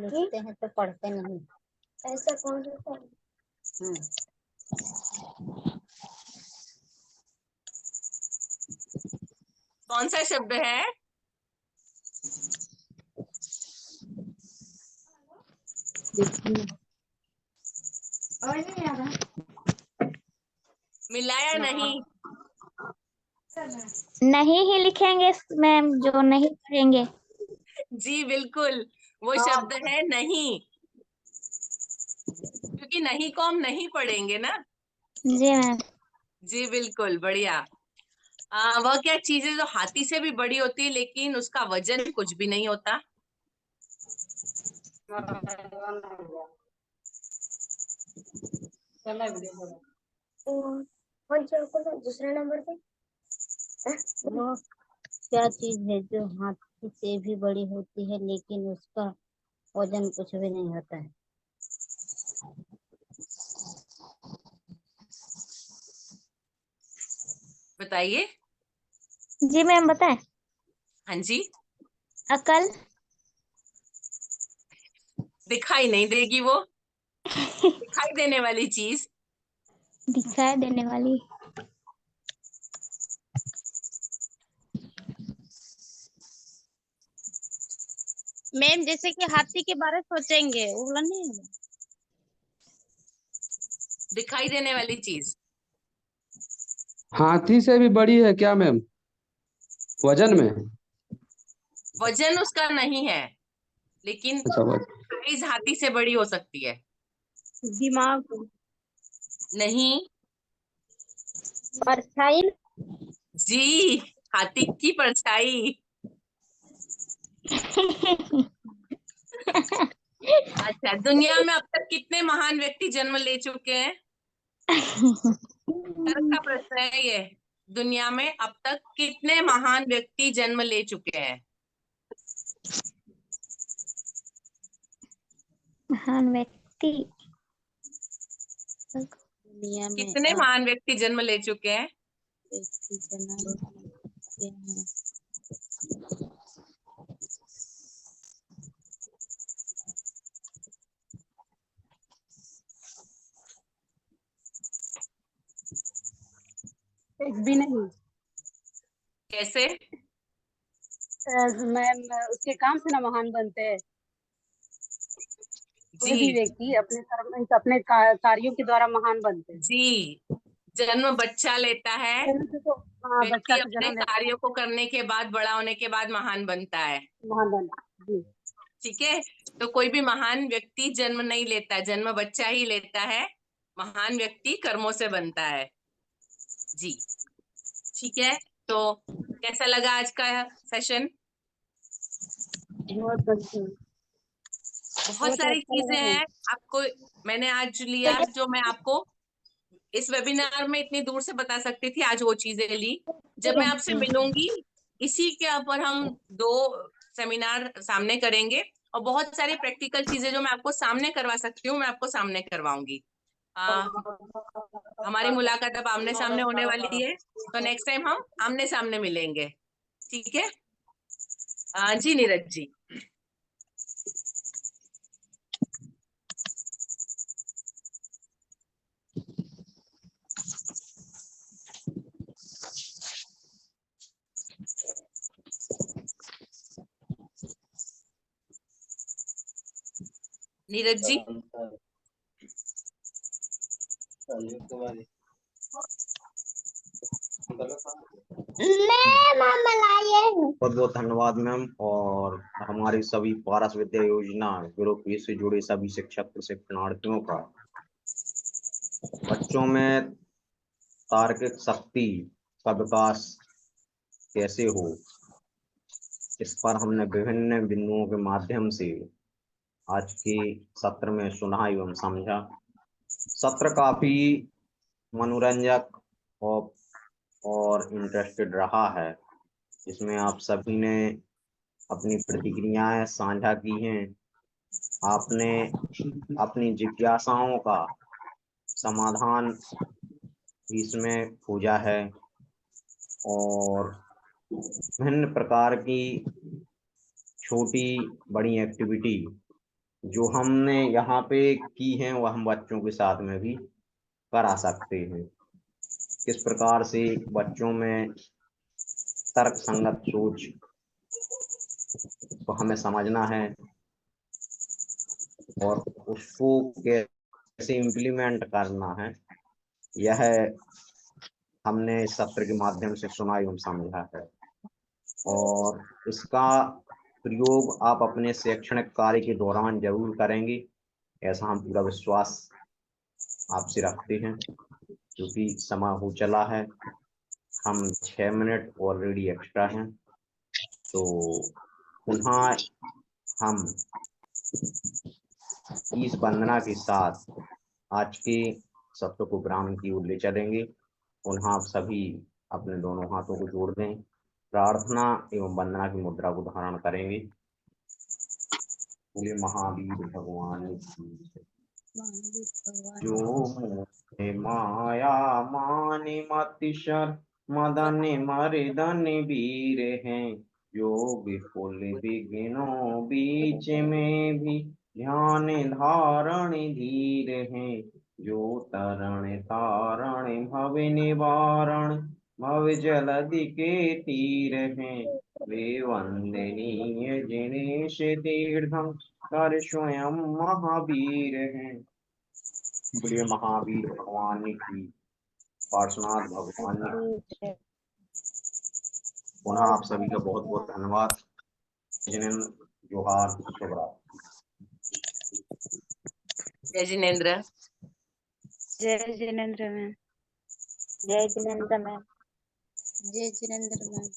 लिखते हैं तो पढ़ते नहीं, ऐसा कौन सा शब्द? कौन सा शब्द है? मिलाया नहीं। नहीं ही लिखेंगे मैम, जो नहीं पढ़ेंगे। जी बिल्कुल, वो शब्द है नहीं, क्योंकि नहीं को हम नहीं पढ़ेंगे ना। जी मैम। जी बिल्कुल बढ़िया। वह क्या चीज है जो हाथी से भी बड़ी होती है लेकिन उसका वजन कुछ भी नहीं होता? दूसरे नंबर पे वो क्या चीज है जो हाथी से भी बड़ी होती है लेकिन उसका वजन कुछ भी नहीं होता है? बताइए। जी मैम बताएं। हाँ जी। अकल। दिखाई नहीं देगी वो, दिखाई देने वाली चीज। दिखाई देने वाली। मैम जैसे कि हाथी के बारे में सोचेंगे वो वाला नहीं है? दिखाई देने वाली चीज। हाथी से भी बड़ी है क्या मैम वजन में? वजन उसका नहीं है लेकिन अच्छा साइज हाथी से बड़ी हो सकती है। दिमाग। नहीं। परछाई। जी, हाथी की परछाई। अच्छा, दुनिया में अब तक कितने महान व्यक्ति जन्म ले चुके हैं? तर्क का प्रश्न है ये। दुनिया में अब तक कितने महान व्यक्ति जन्म ले चुके हैं? महान व्यक्ति दुनिया में कितने महान व्यक्ति जन्म ले चुके हैं? व्यक्ति जन्म लेते हैं। एक भी नहीं। कैसे? मैम उसके काम से ना महान बनते हैं। कोई भी जी व्यक्ति अपने कर्म अपने कार्यों के द्वारा महान बनते हैं। जी, जन्म बच्चा लेता है, हाँ बच्चा व्यक्ति से अपने जन्म लेता कार्यों को करने के बाद, बड़ा होने के बाद महान बनता है। है महान बनता जी। ठीक है, तो कोई भी महान व्यक्ति जन्म नहीं लेता, जन्म बच्चा ही लेता है। महान व्यक्ति कर्मों से बनता है। जी ठीक है, तो कैसा लगा आज का सेशन? बहुत बढ़िया। बहुत सारी अच्छा चीजें लगा हैं आपको मैंने आज लिया, जो मैं आपको इस वेबिनार में इतनी दूर से बता सकती थी, आज वो चीजें ली। जब मैं आपसे मिलूंगी इसी के ऊपर हम 2 सेमिनार सामने करेंगे और बहुत सारी प्रैक्टिकल चीजें जो मैं आपको सामने करवा सकती हूँ मैं आपको सामने करवाऊंगी। हमारी मुलाकात अब आमने सामने होने वाली है, तो नेक्स्ट टाइम हम आमने सामने मिलेंगे। ठीक है? जी नीरज जी। नीरज जी। बहुत बहुत धन्यवाद मैम। और हमारी सभी पारस विद्या योजना ग्रुप ए से जुड़े सभी शिक्षक प्रशिक्षणार्थियों का बच्चों में तार्किक शक्ति का विकास कैसे हो, इस पर हमने विभिन्न बिंदुओं के माध्यम से आज के सत्र में सुना एवं समझा। सत्र काफी मनोरंजक और इंटरेस्टेड रहा है, जिसमें आप सभी ने अपनी प्रतिक्रियाएं साझा की हैं। आपने अपनी जिज्ञासाओं का समाधान इसमें खोजा है और विभिन्न प्रकार की छोटी बड़ी एक्टिविटी जो हमने यहाँ पे की हैं वह हम बच्चों के साथ में भी करा सकते हैं। किस प्रकार से बच्चों में तर्क संगत सोच को हमें समझना है और उसको कैसे इम्प्लीमेंट करना है, यह हमने इस सत्र के माध्यम से सुना एवं समझा है। और इसका प्रयोग आप अपने शैक्षणिक कार्य के दौरान जरूर करेंगे, ऐसा हम पूरा विश्वास आपसे रखते हैं। क्योंकि समय हो चला है, हम 6 मिनट ऑलरेडी एक्स्ट्रा हैं, तो पुनः हम इस वंदना के साथ आज के सत्र को विराम की ओर ले चलेंगे। पुनः आप सभी अपने दोनों हाथों को जोड़ दें, प्रार्थना एवं वंदना की मुद्रा को धारण करेंगे। बोले महावीर भगवान की जो माया मानि मतिशर मदन मर्दन वीर हैं, जो विपुल विघ्नों बीच में भी ध्यान धारण धीर हैं, जो तरण तारण भव निवारण भव जलधि के तीर हैं, वे वंदनीय जिनेश तीर्थम कर स्वयं महावीर हैं। बोलिए महावीर भगवान की, पार्श्वनाथ भगवान की। पुनः आप सभी का बहुत बहुत धन्यवाद। जिनेंद्र, जोहार, शुभरात्रि। जय जिनेंद्र। जय जिनेंद्र मैम। जय जिनेंद्र मैम। जय जिनेंद्र मैम।